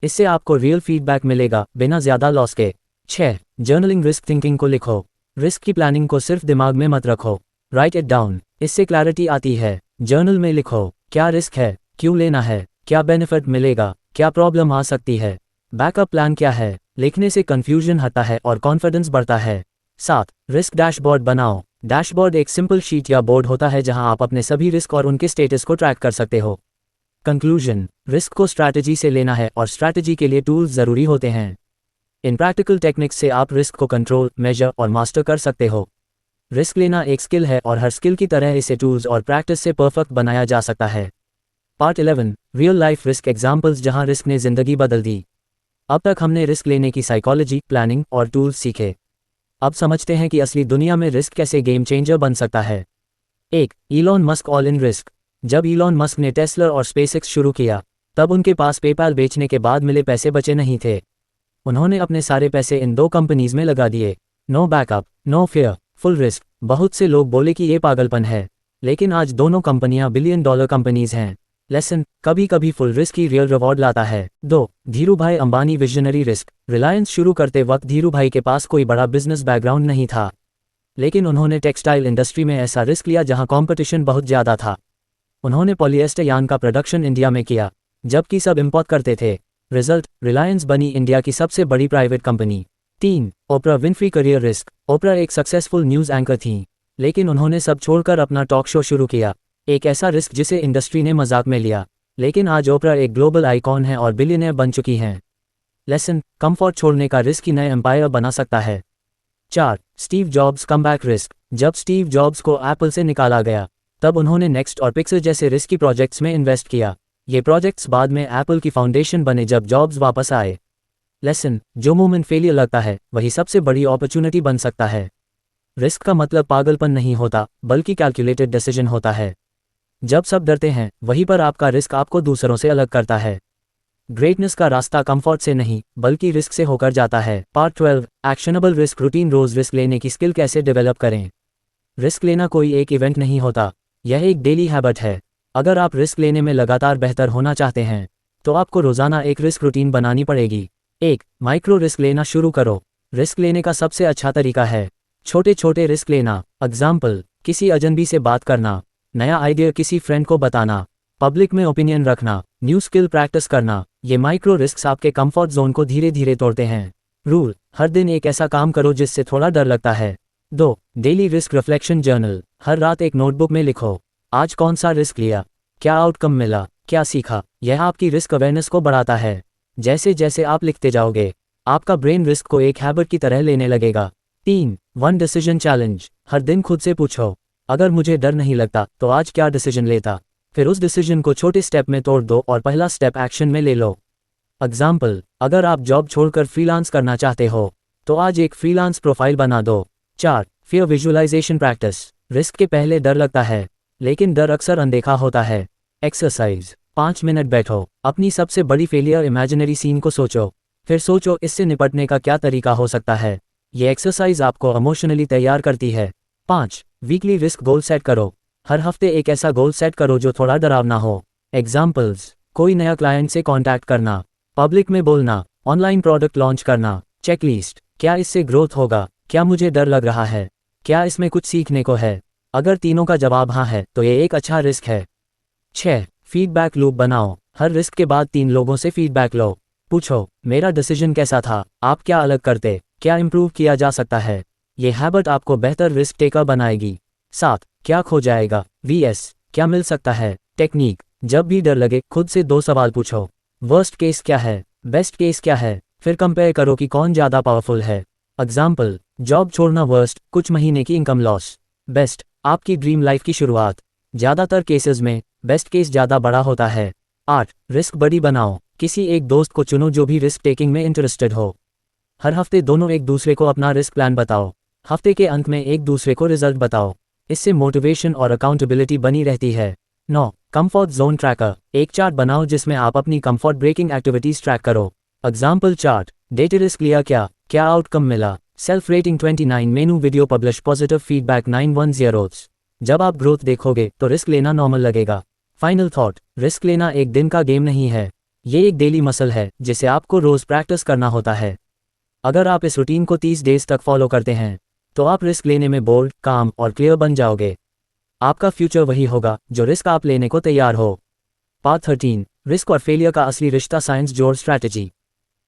S1: इससे आपको रियल फीडबैक मिलेगा बिना ज्यादा लॉस के। 6. जर्नलिंग। रिस्क थिंकिंग को लिखो। रिस्क की प्लानिंग को सिर्फ दिमाग में मत रखो, राइट इट डाउन। इससे क्लैरिटी आती है। जर्नल में लिखो, क्या रिस्क है, क्यों लेना है, क्या बेनिफिट मिलेगा, क्या प्रॉब्लम आ सकती है, बैकअप प्लान क्या है। लिखने से कंफ्यूजन हटता है और कॉन्फिडेंस बढ़ता है। 7. रिस्क डैशबोर्ड बनाओ। डैशबोर्ड एक सिंपल शीट या बोर्ड होता है जहां आप अपने सभी रिस्क और उनके स्टेटस को ट्रैक कर सकते हो। कंक्लूजन, रिस्क को स्ट्रैटेजी से लेना है और स्ट्रैटेजी के लिए टूल्स जरूरी होते हैं। इन प्रैक्टिकल टेक्निक्स से आप रिस्क को कंट्रोल, मेजर और मास्टर कर सकते हो। रिस्क लेना एक स्किल है और हर स्किल की तरह इसे टूल्स और प्रैक्टिस से परफेक्ट बनाया जा सकता है। Part 11, real life risk examples, जहां रिस्क ने जिंदगी बदल दी। अब तक हमने रिस्क लेने की साइकोलॉजी, प्लानिंग और टूल्स सीखे। अब समझते हैं कि असली दुनिया में रिस्क कैसे गेम चेंजर बन सकता है। 1. Elon Musk all in risk. जब इलॉन मस्क ने टेस्ला और स्पेसएक्स शुरू किया तब उनके पास पेपैल बेचने के बाद मिले पैसे बचे नहीं थे। उन्होंने अपने सारे पैसे इन 2 कंपनीज में लगा दिए। No backup, no fear, full risk. बहुत से लोग बोले कि ये पागलपन है, लेकिन आज दोनों कंपनियां $1 बिलियन कंपनीज हैं। लेसन, कभी कभी फुल रिस्क ही रियल रिवॉर्ड लाता है। 2. Dhirubhai Ambani visionary risk. रिलायंस शुरू करते वक्त धीरूभाई के पास कोई बड़ा बिजनेस बैकग्राउंड नहीं था, लेकिन उन्होंने टेक्सटाइल इंडस्ट्री में ऐसा रिस्क लिया जहां कंपटीशन बहुत ज़्यादा था। उन्होंने पॉलिएस्टर यार्न का प्रोडक्शन इंडिया में किया, जबकि सब इंपोर्ट करते थे। रिजल्ट, रिलायंस बनी इंडिया की सबसे बड़ी private company. 3. Oprah Winfrey career risk. Oprah एक सक्सेसफुल न्यूज़ एंकर थीं, लेकिन उन्होंने सब छोड़कर अपना टॉक शो शुरू किया। एक ऐसा रिस्क जिसे इंडस्ट्री ने मजाक में लिया, लेकिन आज ओपरा एक ग्लोबल आइकॉन है और बिलियनर बन चुकी हैं। लेसन, कंफर्ट छोड़ने का रिस्क ही नए एम्पायर बना सकता है। 4. Steve jobs comeback risk. जब स्टीव जॉब्स को एप्पल से निकाला गया तब उन्होंने नेक्स्ट और पिक्सल जैसे रिस्की प्रोजेक्ट्स में इन्वेस्ट किया। ये प्रोजेक्ट्स बाद में एप्पल की फाउंडेशन बने जब जॉब्स वापस आए। लेसन, जो मोमेंट फेलियर लगता है वही सबसे बड़ी अपॉर्चुनिटी बन सकता है। रिस्क का मतलब पागलपन नहीं होता, बल्कि कैलकुलेटेड डिसीजन होता है। जब सब डरते हैं वहीं पर आपका रिस्क आपको दूसरों से अलग करता है। ग्रेटनेस का रास्ता कंफर्ट से नहीं बल्कि रिस्क से होकर जाता है। Part 12, actionable risk routine. रोज रिस्क लेने की स्किल कैसे डेवलप करें। रिस्क लेना कोई एक इवेंट नहीं होता, यह एक डेली हैबिट है। अगर आप रिस्क लेने में लगातार बेहतर होना चाहते हैं तो आपको रोजाना एक रिस्क रूटीन बनानी पड़ेगी। 1. माइक्रो रिस्क लेना शुरू करो। रिस्क लेने का सबसे अच्छा तरीका है छोटे छोटे रिस्क लेना। एग्जाम्पल, किसी अजनबी से बात करना, नया आइडिया किसी फ्रेंड को बताना, पब्लिक में ओपिनियन रखना, न्यू स्किल प्रैक्टिस करना। ये माइक्रो रिस्क आपके कंफर्ट जोन को धीरे धीरे तोड़ते हैं। रूल, हर दिन एक ऐसा काम करो जिससे थोड़ा डर लगता है। 2. Daily risk reflection journal. हर रात एक नोटबुक में लिखो, आज कौन सा रिस्क लिया, क्या आउटकम मिला, क्या सीखा। यह आपकी रिस्क अवेयरनेस को बढ़ाता है। जैसे जैसे आप लिखते जाओगे आपका ब्रेन रिस्क को एक हैबिट की तरह लेने लगेगा। 3. 1 डिसीजन चैलेंज। हर दिन खुद से पूछो, अगर मुझे डर नहीं लगता तो आज क्या डिसीजन लेता। फिर उस डिसीजन को छोटे स्टेप में तोड़ दो और पहला स्टेप एक्शन में ले लो। एग्जाम्पल, अगर आप जॉब छोड़कर फ्रीलांस करना चाहते हो तो आज एक फ्रीलांस प्रोफाइल बना दो। 4. Fear visualisation practice. रिस्क के पहले डर लगता है, लेकिन डर अक्सर अनदेखा होता है। एक्सरसाइज, 5 मिनट बैठो, अपनी सबसे बड़ी फेलियर इमेजिनरी सीन को सोचो, फिर सोचो इससे निपटने का क्या तरीका हो सकता है। ये एक्सरसाइज आपको इमोशनली तैयार करती है। 5. वीकली रिस्क गोल सेट करो। हर हफ्ते एक ऐसा गोल सेट करो जो थोड़ा डरावना हो। एग्जाम्पल्स: कोई नया क्लाइंट से कॉन्टैक्ट करना, पब्लिक में बोलना, ऑनलाइन प्रोडक्ट लॉन्च करना। चेकलिस्ट: क्या इससे ग्रोथ होगा? क्या मुझे डर लग रहा है? क्या इसमें कुछ सीखने को है? अगर तीनों का जवाब हाँ है तो ये एक अच्छा रिस्क है। 6. फीडबैक लूप बनाओ। हर रिस्क के बाद 3 लोगों से फीडबैक लो। पूछो, मेरा डिसीजन कैसा था? आप क्या अलग करते? क्या इंप्रूव किया जा सकता है? ये हैबिट आपको बेहतर रिस्क टेकर बनाएगी। 7. क्या खो जाएगा? vs क्या मिल सकता है? टेक्निक: जब भी डर लगे खुद से 2 सवाल पूछो। वर्स्ट केस क्या है? बेस्ट केस क्या है? फिर कंपेयर करो कि कौन ज़्यादा पावरफुल है। एग्जाम्पल: जॉब छोड़ना वर्स्ट, कुछ महीने की इनकम लॉस। बेस्ट, आपकी ड्रीम लाइफ की शुरुआत। ज़्यादातर केसेस में बेस्ट केस ज़्यादा बड़ा होता है। 8. रिस्क बडी बनाओ। किसी एक दोस्त को चुनो जो भी रिस्क टेकिंग में इंटरेस्टेड हो। हर हफ्ते दोनों एक दूसरे को अपना रिस्क प्लान बताओ। हफ्ते के अंत में एक दूसरे को रिजल्ट बताओ। इससे मोटिवेशन और अकाउंटेबिलिटी बनी रहती है। 9. Comfort zone tracker. एक चार्ट बनाओ जिसमें आप अपनी कंफर्ट ब्रेकिंग एक्टिविटीज ट्रैक करो। एग्जाम्पल चार्ट: डेटे रिस्क लिया, क्या आउटकम मिला। सेल्फ रेटिंग 29, मेनू वीडियो पब्लिश, पॉजिटिव फीडबैक 910। जब आप ग्रोथ देखोगे तो रिस्क लेना नॉर्मल लगेगा। फाइनल थॉट: रिस्क लेना एक दिन का गेम नहीं है, ये एक डेली मसल है जिसे आपको रोज प्रैक्टिस करना होता है। अगर आप इस रूटीन को 30 डेज तक फॉलो करते हैं तो आप रिस्क लेने में बोल्ड, काम और क्लियर बन जाओगे। आपका फ्यूचर वही होगा जो रिस्क आप लेने को तैयार हो। पार्ट 13: रिस्क और फेलियर का असली रिश्ता, साइंस जोड़ स्ट्रैटेजी।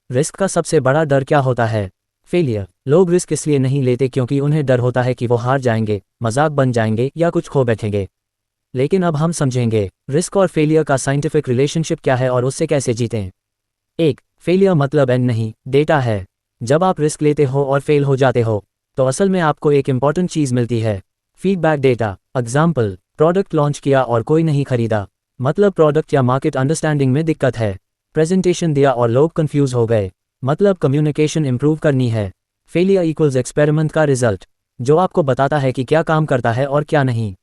S1: रिस्क का सबसे बड़ा डर क्या होता है? फेलियर। लोग रिस्क इसलिए नहीं लेते क्योंकि उन्हें डर होता है कि वो हार जाएंगे, मजाक बन जाएंगे या कुछ खो बैठेंगे। लेकिन अब हम समझेंगे रिस्क और फेलियर का साइंटिफिक रिलेशनशिप क्या है और उससे कैसे जीतें। 1. फेलियर मतलब एंड नहीं, डेटा है। जब आप रिस्क लेते हो और फेल हो जाते हो तो असल में आपको एक इंपॉर्टेंट चीज़ मिलती है, feedback data. Example: product launch किया और कोई नहीं खरीदा, मतलब प्रोडक्ट या मार्केट अंडरस्टैंडिंग में दिक्कत है। प्रेजेंटेशन दिया और लोग कंफ्यूज हो गए, मतलब कम्युनिकेशन इंप्रूव करनी है। फेलियर इक्वल्स एक्सपेरिमेंट का रिजल्ट, जो आपको बताता है कि क्या काम करता है और क्या नहीं।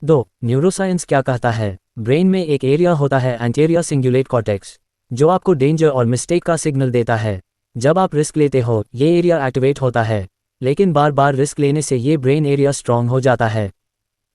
S1: 2. न्यूरोसाइंस क्या कहता है? ब्रेन में एक एरिया होता है, एंटीरियर सिंगुलेट कॉर्टेक्स, जो आपको डेंजर और मिस्टेक का सिग्नल देता है। जब आप रिस्क लेते हो ये एरिया एक्टिवेट होता है, लेकिन बार बार रिस्क लेने से ये ब्रेन एरिया स्ट्रांग हो जाता है,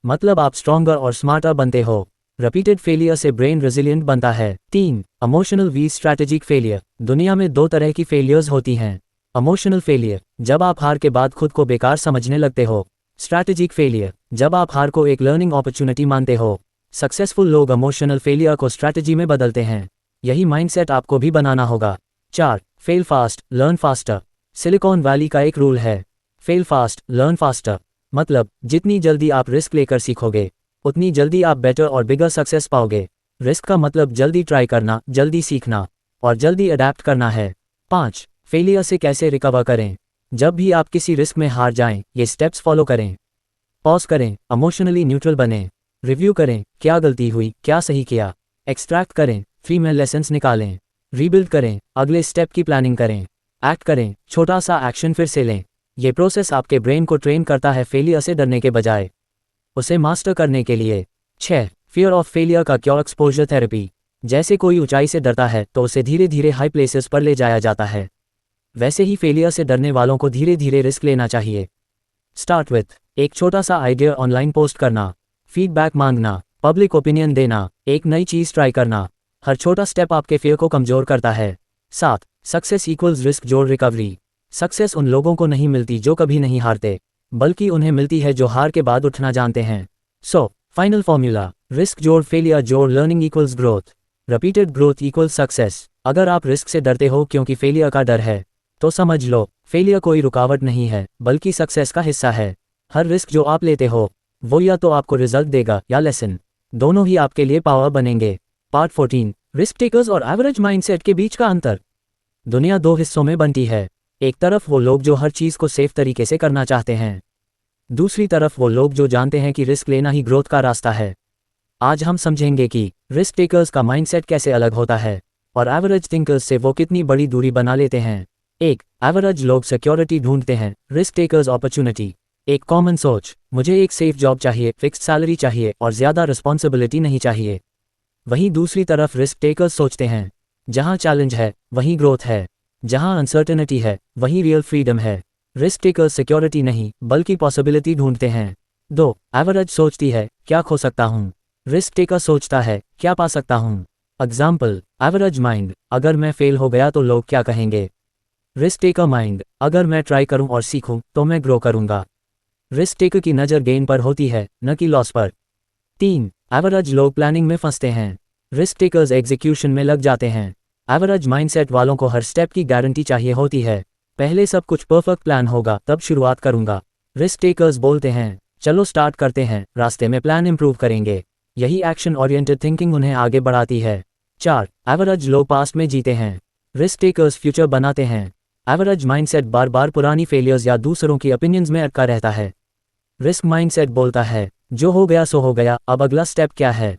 S1: मतलब आप स्ट्रॉन्गर और स्मार्टर बनते हो। रिपीटेड फेलियर से ब्रेन रेजिलिएंट बनता है। 3. Emotional v strategic failure. दुनिया में 2 तरह की फेलियर्स होती हैं। इमोशनल फेलियर, जब आप हार के बाद खुद को बेकार समझने लगते हो। स्ट्रैटेजिक फेलियर, जब आप हार को एक लर्निंग अपॉर्चुनिटी मानते हो। सक्सेसफुल लोग इमोशनल फेलियर को स्ट्रैटेजी में बदलते हैं। यही माइंडसेट आपको भी बनाना होगा। 4. Fail fast, learn faster. Silicon valley का एक रूल है, फेल फास्ट, लर्न फास्टर। मतलब जितनी जल्दी आप रिस्क लेकर सीखोगे उतनी जल्दी आप बेटर और बिगर सक्सेस पाओगे। रिस्क का मतलब जल्दी ट्राई करना, जल्दी सीखना और जल्दी अडेप्ट करना है। 5. फेलियर से कैसे रिकवर करें। जब भी आप किसी रिस्क में हार जाएं, ये स्टेप्स फॉलो करें। पॉज करें, इमोशनली न्यूट्रल बनें, रिव्यू करें, क्या गलती हुई, क्या सही किया, एक्सट्रैक्ट करें, फ्री में लेसन्स निकालें, रीबिल्ड करें, अगले स्टेप की प्लानिंग करें, एक्ट करें, छोटा सा एक्शन फिर से लें। ये प्रोसेस आपके ब्रेन को ट्रेन करता है फेलियर से डरने के बजाय उसे मास्टर करने के लिए। 6. फियर ऑफ फेलियर का क्योर, एक्सपोजर थेरेपी। जैसे कोई ऊंचाई से डरता है तो उसे धीरे धीरे हाई प्लेसेस पर ले जाया जाता है, वैसे ही फेलियर से डरने वालों को धीरे धीरे रिस्क लेना चाहिए। स्टार्ट विथ एक छोटा सा आइडिया, ऑनलाइन पोस्ट करना, फीडबैक मांगना, पब्लिक ओपिनियन देना, एक नई चीज़ ट्राई करना। हर छोटा स्टेप आपके फियर को कमज़ोर करता है। 7. सक्सेस इक्वल्स रिस्क जोड़ रिकवरी। सक्सेस उन लोगों को नहीं मिलती जो कभी नहीं हारते, बल्कि उन्हें मिलती है जो हार के बाद उठना जानते हैं। सो फाइनल फॉर्मूला: रिस्क जोड़ फेलियर जोड़ learning equals growth, repeated growth equals success. अगर आप रिस्क से डरते हो क्योंकि फेलियर का डर है तो समझ लो फेलियर कोई रुकावट नहीं है बल्कि सक्सेस का हिस्सा है। हर रिस्क जो आप लेते हो वो या तो आपको रिजल्ट देगा या लेसन, दोनों ही आपके लिए पावर बनेंगे। पार्ट 14: रिस्क टेकर्स और एवरेज माइंडसेट के बीच का अंतर। दुनिया 2 हिस्सों में बनती है, एक तरफ वो लोग जो हर चीज़ को सेफ तरीके से करना चाहते हैं, दूसरी तरफ वो लोग जो जानते हैं कि रिस्क लेना ही ग्रोथ का रास्ता है। आज हम समझेंगे कि रिस्क टेकर्स का माइंडसेट कैसे अलग होता है और एवरेज थिंकर्स से वो कितनी बड़ी दूरी बना लेते हैं। 1. एवरेज लोग सिक्योरिटी ढूंढते हैं, रिस्क टेकर्स अपॉर्चुनिटी। एक कॉमन सोच: मुझे एक सेफ जॉब चाहिए, फिक्स्ड सैलरी चाहिए और ज़्यादा रिस्पॉन्सिबिलिटी नहीं चाहिए। वहीं दूसरी तरफ रिस्क टेकर्स सोचते हैं, जहां चैलेंज है वहीं ग्रोथ है, जहां अनसर्टेनिटी है वहीं रियल फ्रीडम है। रिस्क टेकर्स सिक्योरिटी नहीं बल्कि पॉसिबिलिटी ढूंढते हैं। 2. एवरेज सोचती है, क्या खो सकता हूं, रिस्क टेकर सोचता है, क्या पा सकता हूँ। एग्जाम्पल, एवरेज माइंड, अगर मैं फेल हो गया तो लोग क्या कहेंगे। रिस्क टेकर माइंड, अगर मैं ट्राई करूं और सीखूं तो मैं ग्रो करूंगा। रिस्क टेकर की नज़र गेन पर होती है, न कि लॉस पर। 3. एवरेज लोग प्लानिंग में फंसते हैं, रिस्क टेकर्स एग्जीक्यूशन में लग जाते हैं। एवरेज माइंडसेट वालों को हर स्टेप की गारंटी चाहिए होती है। पहले सब कुछ परफेक्ट प्लान होगा तब शुरुआत करूंगा। रिस्क टेकर्स बोलते हैं, चलो स्टार्ट करते हैं, रास्ते में प्लान इंप्रूव करेंगे। यही एक्शन ओरिएंटेड थिंकिंग उन्हें आगे बढ़ाती है। 4. एवरेज लोग पास्ट में जीते हैं, रिस्क टेकर्स फ्यूचर बनाते हैं। एवरेज माइंडसेट बार बार पुरानी फेलियर्स या दूसरों की ओपिनियंस में अटका रहता है। रिस्क माइंडसेट बोलता है, जो हो गया सो हो गया, अब अगला स्टेप क्या है।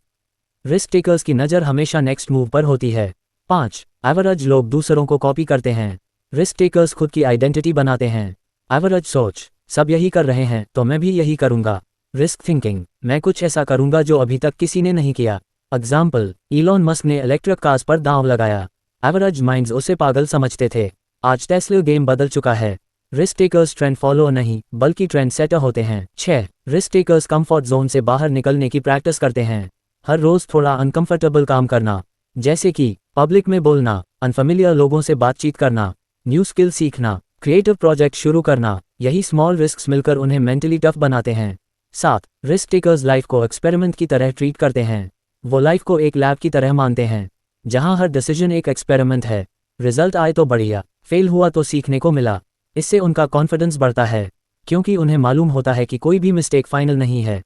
S1: रिस्क टेकर्स की नज़र हमेशा नेक्स्ट मूव पर होती है। 5. एवरेज लोग दूसरों को कॉपी करते हैं, रिस्क टेकर्स खुद की आइडेंटिटी बनाते हैं। एवरेज सोच, सब यही कर रहे हैं तो मैं भी यही करूंगा। रिस्क थिंकिंग, मैं कुछ ऐसा करूंगा जो अभी तक किसी ने नहीं किया। एग्जाम्पल, इलॉन मस्क ने इलेक्ट्रिक कार्स पर दांव लगाया। एवरेज माइंड्स उसे पागल समझते थे। आज टेस्ला गेम बदल चुका है। रिस्क टेकर्स ट्रेंड फॉलो नहीं बल्कि ट्रेंड सेटर होते हैं। 6. रिस्क टेकर्स कंफर्ट जोन से बाहर निकलने की प्रैक्टिस करते हैं, हर रोज थोड़ा अनकंफर्टेबल काम करना, जैसे कि पब्लिक में बोलना, अनफेमिलियर लोगों से बातचीत करना, न्यू स्किल सीखना, क्रिएटिव प्रोजेक्ट शुरू करना। यही स्मॉल रिस्क्स मिलकर उन्हें मेंटली टफ बनाते हैं। 7. रिस्क टेकर्स लाइफ को एक्सपेरिमेंट की तरह ट्रीट करते हैं, वो लाइफ को एक लैब की तरह मानते हैं, जहां हर डिसीजन एक एक्सपेरिमेंट है। रिजल्ट आए तो बढ़िया, फेल हुआ तो सीखने को मिला। इससे उनका कॉन्फिडेंस बढ़ता है, क्योंकि उन्हें मालूम होता है कि कोई भी मिस्टेक फाइनल नहीं है।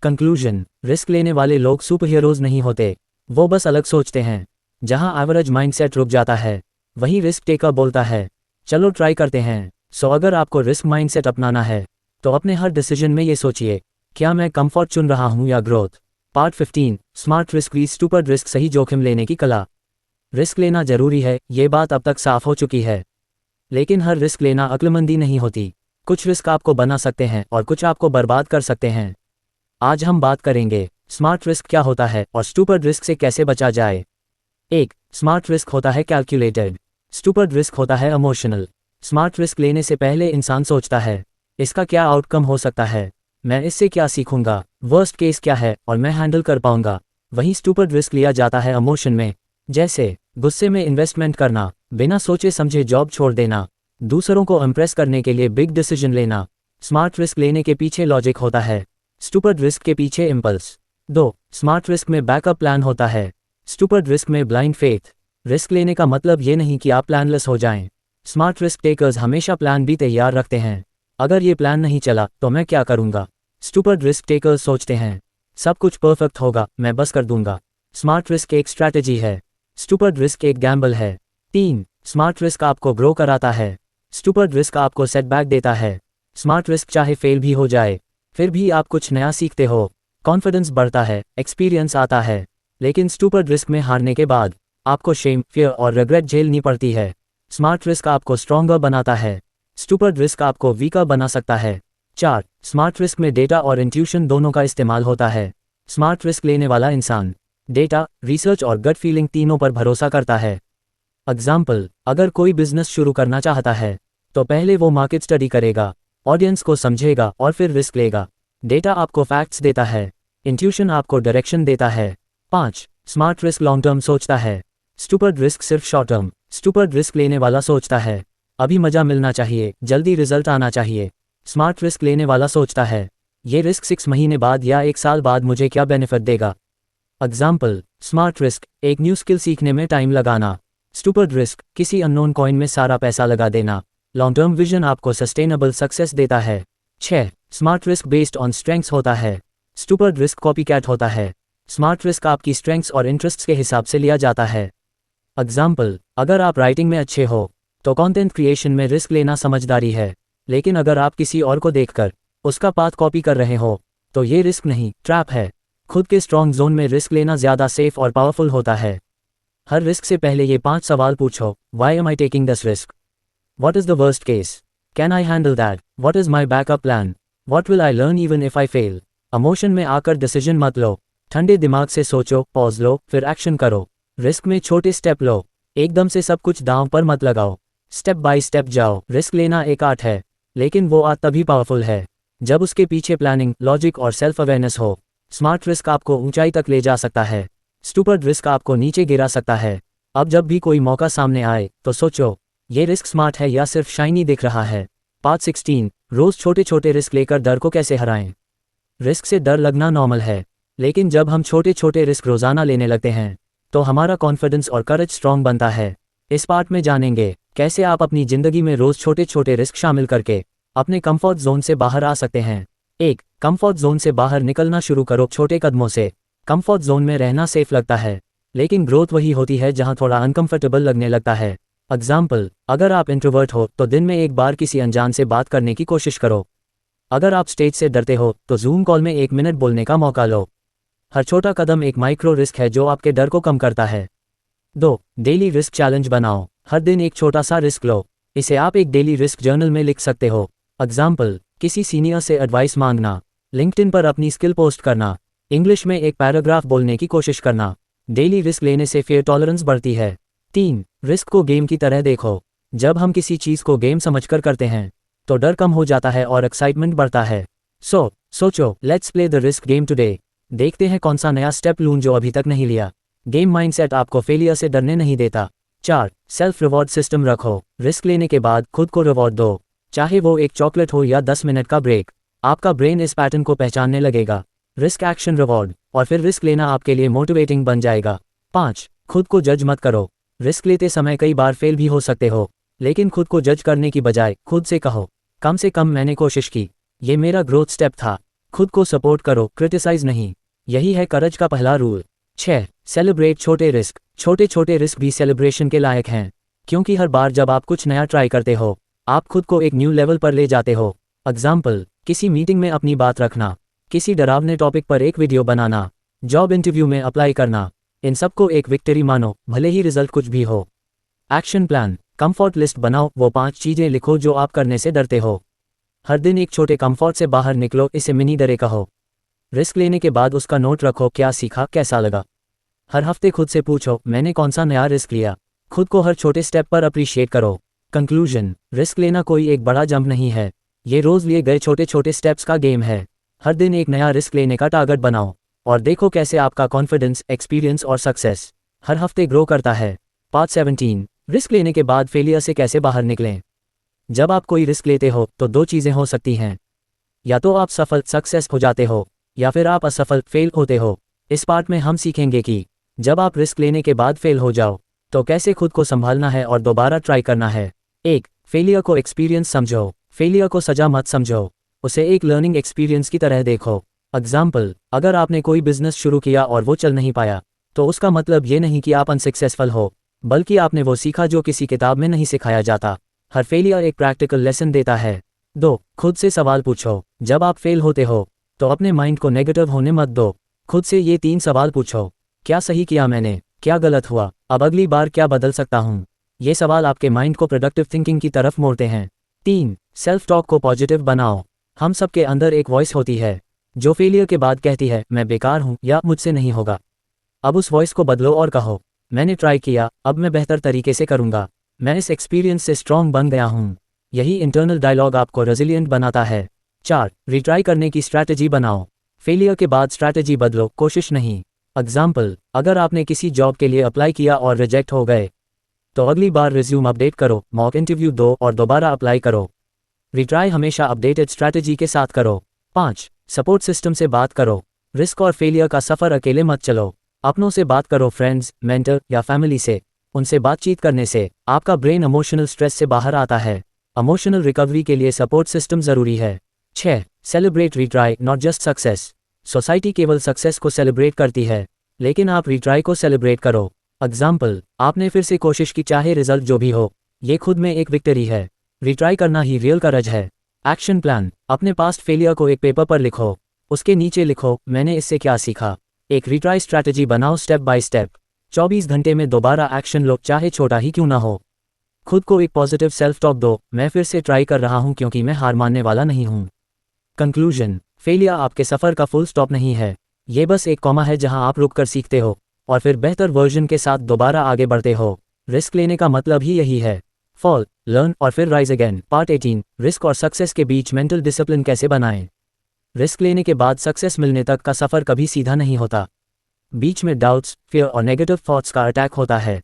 S1: कंक्लूजन, रिस्क लेने वाले लोग सुपर हीरोज नहीं होते, वो बस अलग सोचते हैं। जहां एवरेज माइंडसेट रुक जाता है, वहीं रिस्क टेकर बोलता है, चलो ट्राई करते हैं। सो अगर आपको रिस्क माइंडसेट अपनाना है तो अपने हर डिसीजन में ये सोचिए, क्या मैं कंफर्ट चुन रहा हूं या growth. Part 15, smart risk v stupid risk, सही जोखिम लेने की कला। रिस्क लेना जरूरी है, ये बात अब तक साफ हो चुकी है। लेकिन हर रिस्क लेना अक्लमंदी नहीं होती। कुछ रिस्क आपको बना सकते हैं और कुछ आपको बर्बाद कर सकते हैं। आज हम बात करेंगे स्मार्ट रिस्क क्या होता है और स्टूपिड रिस्क से कैसे बचा जाए। 1. स्मार्ट रिस्क होता है कैलकुलेटेड, स्टूपिड रिस्क होता है इमोशनल। स्मार्ट रिस्क लेने से पहले इंसान सोचता है, इसका क्या आउटकम हो सकता है, मैं इससे क्या सीखूंगा, वर्स्ट केस क्या है और मैं हैंडल कर पाऊंगा। वहीं स्टूपिड रिस्क लिया जाता है इमोशन में, जैसे गुस्से में इन्वेस्टमेंट करना, बिना सोचे समझे जॉब छोड़ देना, दूसरों को इम्प्रेस करने के लिए बिग डिसीजन लेना। स्मार्ट रिस्क लेने के पीछे लॉजिक होता है, स्टूपिड रिस्क के पीछे इम्पल्स। 2. स्मार्ट रिस्क में बैकअप प्लान होता है, स्टूपिड रिस्क में ब्लाइंड फेथ। रिस्क लेने का मतलब ये नहीं कि आप प्लानलेस हो जाएं। स्मार्ट रिस्क टेकर्स हमेशा प्लान भी तैयार रखते हैं, अगर ये प्लान नहीं चला तो मैं क्या करूंगा। स्टूपिड रिस्क टेकर्स सोचते हैं, सब कुछ परफेक्ट होगा, मैं बस कर दूंगा। स्मार्ट रिस्क एक स्ट्रैटेजी है, स्टूपिड रिस्क एक गैम्बल है। 3. स्मार्ट रिस्क आपको ग्रो कराता है, स्टूपिड रिस्क आपको सेटबैक देता है। स्मार्ट रिस्क चाहे फेल भी हो जाए, फिर भी आप कुछ नया सीखते हो, कॉन्फिडेंस बढ़ता है, एक्सपीरियंस आता है। लेकिन स्टूपिड रिस्क में हारने के बाद आपको शेम, फियर और रिग्रेट झेलनी पड़ती है। स्मार्ट रिस्क आपको स्ट्रॉन्गर बनाता है, स्टूपिड रिस्क आपको वीकर बना सकता है। 4. स्मार्ट रिस्क में डेटा और इंट्यूशन दोनों का इस्तेमाल होता है। स्मार्ट रिस्क लेने वाला इंसान डेटा, रिसर्च और गट फीलिंग तीनों पर भरोसा करता है। एग्जाम्पल, अगर कोई बिजनेस शुरू करना चाहता है तो पहले वो मार्केट स्टडी करेगा, ऑडियंस को समझेगा और फिर रिस्क लेगा। डेटा आपको फैक्ट्स देता है, इंट्यूशन आपको डायरेक्शन देता है। 5. स्मार्ट रिस्क लॉन्ग टर्म सोचता है, स्टूपिड रिस्क सिर्फ शॉर्ट टर्म। स्टूपिड रिस्क लेने वाला सोचता है, अभी मजा मिलना चाहिए, जल्दी रिजल्ट आना चाहिए। स्मार्ट रिस्क लेने वाला सोचता है, ये रिस्क 6 महीने बाद या 1 साल बाद मुझे क्या बेनिफिट देगा। एग्जाम्पल, स्मार्ट रिस्क एक न्यू स्किल सीखने में टाइम लगाना, स्टूपिड रिस्क किसी अननोन कॉइन में सारा पैसा लगा देना। लॉन्ग टर्म विजन आपको सस्टेनेबल सक्सेस देता है। 6. Smart risk based on strengths होता है, स्टूपिड रिस्क कॉपीकैट होता है। स्मार्ट रिस्क आपकी स्ट्रेंथ्स और इंटरेस्ट्स के हिसाब से लिया जाता है। एग्जाम्पल, अगर आप राइटिंग में अच्छे हो तो कंटेंट क्रिएशन में रिस्क लेना समझदारी है, लेकिन अगर आप किसी और को देखकर उसका पाथ कॉपी कर रहे हो तो ये रिस्क नहीं, ट्रैप है। खुद के स्ट्रॉन्ग जोन में रिस्क लेना ज़्यादा सेफ और पावरफुल होता है। हर रिस्क से पहले ये 5 सवाल पूछो। Why am I taking this risk? What is the worst case? Can I handle that? What is my backup plan? What will I learn even if I fail? Emotion में आकर डिसीजन मत लो, ठंडे दिमाग से सोचो, पॉज लो, फिर एक्शन करो। रिस्क में छोटे स्टेप लो, एकदम से सब कुछ दांव पर मत लगाओ, स्टेप बाय स्टेप जाओ। रिस्क लेना एक आर्ट है, लेकिन वो आर्ट तभी पावरफुल है जब उसके पीछे प्लानिंग, लॉजिक और सेल्फ अवेयरनेस हो। स्मार्ट रिस्क आपको ऊंचाई तक ले जा सकता है, स्टूपिड रिस्क आपको नीचे गिरा सकता है। अब जब भी कोई मौका सामने आए तो सोचो, ये रिस्क स्मार्ट है या सिर्फ शाइनी दिख रहा है। पार्ट 16, रोज छोटे छोटे रिस्क लेकर डर को कैसे हराएं। रिस्क से डर लगना नॉर्मल है, लेकिन जब हम छोटे छोटे रिस्क रोजाना लेने लगते हैं तो हमारा कॉन्फिडेंस और करेज स्ट्रॉन्ग बनता है। इस पार्ट में जानेंगे कैसे आप अपनी जिंदगी में रोज छोटे छोटे रिस्क शामिल करके अपने कंफर्ट जोन से बाहर आ सकते हैं। 1. कंफर्ट जोन से बाहर निकलना शुरू करो छोटे कदमों से। कंफर्ट जोन में रहना सेफ लगता है, लेकिन ग्रोथ वही होती है जहां थोड़ा अनकंफर्टेबल लगने लगता है। एग्जाम्पल, अगर आप इंट्रोवर्ट हो तो दिन में एक बार किसी अनजान से बात करने की कोशिश करो। अगर आप स्टेज से डरते हो तो जूम कॉल में 1 मिनट बोलने का मौका लो। हर छोटा कदम एक माइक्रो रिस्क है जो आपके डर को कम करता है। 2. डेली रिस्क चैलेंज बनाओ। हर दिन एक छोटा सा रिस्क लो। इसे आप एक डेली रिस्क जर्नल में लिख सकते हो। एग्जाम्पल, किसी सीनियर से एडवाइस मांगना, लिंक्डइन पर अपनी स्किल पोस्ट करना, इंग्लिश में एक पैराग्राफ बोलने की कोशिश करना। डेली रिस्क लेने से फेयर टॉलरेंस बढ़ती है। 3. रिस्क को गेम की तरह देखो। जब हम किसी चीज को गेम समझकर करते हैं तो डर कम हो जाता है और एक्साइटमेंट बढ़ता है। सोचो, let's play the risk game today. देखते हैं कौन सा नया स्टेप लूं जो अभी तक नहीं लिया। गेम माइंडसेट आपको फेलियर से डरने नहीं देता। 4. सेल्फ रिवॉर्ड सिस्टम रखो। रिस्क लेने के बाद खुद को रिवॉर्ड दो, चाहे वो एक चॉकलेट हो या 10 मिनट का ब्रेक। आपका ब्रेन इस पैटर्न को पहचानने लगेगा। रिस्क एक्शन रिवॉर्ड, और फिर रिस्क लेना आपके लिए मोटिवेटिंग बन जाएगा। 5. खुद को जज मत करो। रिस्क लेते समय कई बार फेल भी हो सकते हो, लेकिन खुद को जज करने की बजाय खुद से कहो, कम से कम मैंने कोशिश की, ये मेरा ग्रोथ स्टेप था। खुद को सपोर्ट करो, क्रिटिसाइज नहीं। यही है करेज का पहला रूल। 6. सेलिब्रेट छोटे रिस्क। छोटे छोटे रिस्क भी सेलिब्रेशन के लायक हैं, क्योंकि हर बार जब आप कुछ नया ट्राई करते हो आप खुद को एक न्यू लेवल पर ले जाते हो। एग्जाम्पल, किसी मीटिंग में अपनी बात रखना, किसी डरावने टॉपिक पर एक वीडियो बनाना, जॉब इंटरव्यू में अप्लाई करना। इन सबको एक विक्ट्री मानो, भले ही रिजल्ट कुछ भी हो। एक्शन प्लान, कंफर्ट लिस्ट बनाओ। वो 5 चीजें लिखो जो आप करने से डरते हो। हर दिन एक छोटे कंफर्ट से बाहर निकलो, इसे मिनी डरे कहो। रिस्क लेने के बाद उसका नोट रखो, क्या सीखा, कैसा लगा। हर हफ्ते खुद से पूछो, मैंने कौन सा नया रिस्क लिया। खुद को हर छोटे स्टेप पर अप्रिशिएट करो। कंक्लूजन, रिस्क लेना कोई एक बड़ा जंप नहीं है, ये रोज लिए गए छोटे छोटे स्टेप्स का गेम है। हर दिन एक नया रिस्क लेने का टारगेट बनाओ और देखो कैसे आपका कॉन्फिडेंस, एक्सपीरियंस और सक्सेस हर हफ्ते ग्रो करता है। पार्ट 17, रिस्क लेने के बाद फेलियर से कैसे बाहर निकलें। जब आप कोई रिस्क लेते हो तो 2 चीज़ें हो सकती हैं, या तो आप सफल सक्सेस हो जाते हो या फिर आप असफल फेल होते हो। इस पार्ट में हम सीखेंगे कि जब आप रिस्क लेने के बाद फेल हो जाओ तो कैसे खुद को संभालना है और दोबारा ट्राई करना है। 1. फेलियर को एक्सपीरियंस समझो। फेलियर को सजा मत समझो, उसे एक लर्निंग एक्सपीरियंस की तरह देखो। एग्जाम्पल, अगर आपने कोई बिजनेस शुरू किया और वो चल नहीं पाया तो उसका मतलब ये नहीं कि आप अनसक्सेसफुल हो, बल्कि आपने वो सीखा जो किसी किताब में नहीं सिखाया जाता। हर फेलियर एक प्रैक्टिकल लेसन देता है। 2. खुद से सवाल पूछो। जब आप फेल होते हो तो अपने माइंड को नेगेटिव होने मत दो। खुद से ये 3 सवाल पूछो, क्या सही किया मैंने, क्या गलत हुआ, अब अगली बार क्या बदल सकता हूँ। ये सवाल आपके माइंड को प्रोडक्टिव थिंकिंग की तरफ मोड़ते हैं। 3. सेल्फ टॉक को पॉजिटिव बनाओ। हम सबके अंदर एक वॉइस होती है जो फेलियर के बाद कहती है, मैं बेकार हूँ या मुझसे नहीं होगा। अब उस वॉइस को बदलो और कहो, मैंने ट्राई किया, अब मैं बेहतर तरीके से करूँगा, मैं इस एक्सपीरियंस से स्ट्रॉन्ग बन गया हूँ। यही इंटरनल डायलॉग आपको रेजिलिएंट बनाता है। 4. रिट्राई करने की स्ट्रैटेजी बनाओ। फेलियर के बाद स्ट्रैटेजी बदलो, कोशिश नहीं। एग्जाम्पल, अगर आपने किसी जॉब के लिए अप्लाई किया और रिजेक्ट हो गए तो अगली बार रिज्यूम अपडेट करो, मॉक इंटरव्यू दो और दोबारा अप्लाई करो। रिट्राई हमेशा अपडेटेड स्ट्रैटेजी के साथ करो। 5. सपोर्ट सिस्टम से बात करो। रिस्क और फेलियर का सफ़र अकेले मत चलो, अपनों से बात करो, फ्रेंड्स, मेंटर या फैमिली से। उनसे बातचीत करने से आपका ब्रेन इमोशनल स्ट्रेस से बाहर आता है। इमोशनल रिकवरी के लिए सपोर्ट सिस्टम जरूरी है। 6. Celebrate retry, not just success. Society केवल सक्सेस को सेलिब्रेट करती है, लेकिन आप रिट्राई को सेलिब्रेट करो। एग्जाम्पल, आपने फिर से कोशिश की, चाहे रिजल्ट जो भी हो, ये खुद में एक विक्ट्री है। रिट्राई करना ही रियल करेज है। एक्शन प्लान, अपने पास्ट फेलियर को एक पेपर पर लिखो, उसके नीचे लिखो, मैंने इससे क्या सीखा। एक रिट्राई स्ट्रैटेजी बनाओ स्टेप बाय स्टेप। 24 घंटे में दोबारा एक्शन लो, चाहे छोटा ही क्यों ना हो। खुद को एक पॉजिटिव सेल्फ टॉक दो, मैं फिर से ट्राई कर रहा हूं क्योंकि मैं हार मानने वाला नहीं हूं। कंक्लूजन, फेलियर आपके सफ़र का फुल स्टॉप नहीं है, ये बस एक कॉमा है जहां आप रुककर सीखते हो और फिर बेहतर वर्जन के साथ दोबारा आगे बढ़ते हो। रिस्क लेने का मतलब ही यही है, फॉल, लर्न और फिर राइज अगेन। पार्ट 18, रिस्क और सक्सेस के बीच मेंटल डिसिप्लिन कैसे बनाएं। रिस्क लेने के बाद सक्सेस मिलने तक का सफ़र कभी सीधा नहीं होता। बीच में डाउट्स, फियर और नेगेटिव थॉट्स का अटैक होता है।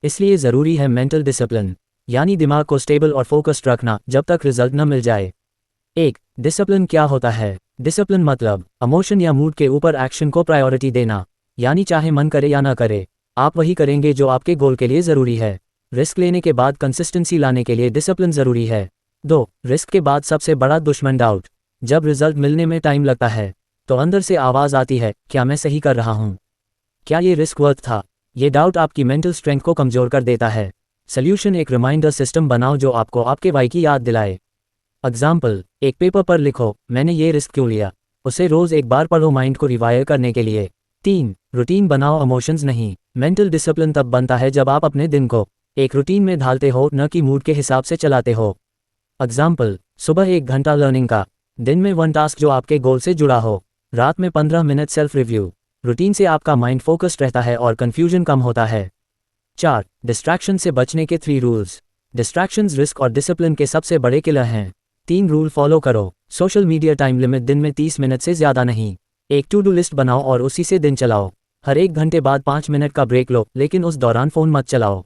S1: इसलिए ज़रूरी है मेंटल डिसिप्लिन, यानी दिमाग को स्टेबल और फोकस्ड रखना जब तक रिजल्ट न मिल जाए। 1. डिसिप्लिन क्या होता है? डिसिप्लिन मतलब इमोशन या मूड के ऊपर एक्शन को प्रायोरिटी देना, यानी चाहे मन करे या ना करे, आप वही करेंगे जो आपके गोल के लिए ज़रूरी है। रिस्क लेने के बाद कंसिस्टेंसी लाने के लिए डिसिप्लिन ज़रूरी है। 2. रिस्क के बाद सबसे बड़ा दुश्मन डाउट। जब रिजल्ट मिलने में टाइम लगता है तो अंदर से आवाज़ आती है, क्या मैं सही कर रहा हूँ? क्या ये रिस्क वर्थ था? ये डाउट आपकी मेंटल स्ट्रेंथ को कमज़ोर कर देता है। सॉल्यूशन, एक रिमाइंडर सिस्टम बनाओ जो आपको आपके वाई की याद दिलाए। एग्जाम्पल, एक पेपर पर लिखो, मैंने ये रिस्क क्यों लिया। उसे रोज़ एक बार पढ़ो माइंड को रिवायर करने के लिए। 3. रूटीन बनाओ, इमोशंस नहीं। मेंटल डिसिप्लिन तब बनता है जब आप अपने दिन को एक रूटीन में ढालते हो, न कि मूड के हिसाब से चलाते हो। एग्जाम्पल, सुबह 1 घंटा लर्निंग का, दिन में 1 टास्क जो आपके गोल से जुड़ा हो, रात में 15 मिनट सेल्फ रिव्यू। रूटीन से आपका माइंड फोकस्ड रहता है और कंफ्यूजन कम होता है। 4. डिस्ट्रैक्शन से बचने के 3 रूल्स। डिस्ट्रैक्शंस रिस्क और डिसिप्लिन के सबसे बड़े किलर हैं। 3 रूल फॉलो करो। सोशल मीडिया टाइम लिमिट, दिन में 30 मिनट से ज़्यादा नहीं। एक टू डू लिस्ट बनाओ और उसी से दिन चलाओ। हर 1 घंटे बाद 5 मिनट का ब्रेक लो, लेकिन उस दौरान फ़ोन मत चलाओ।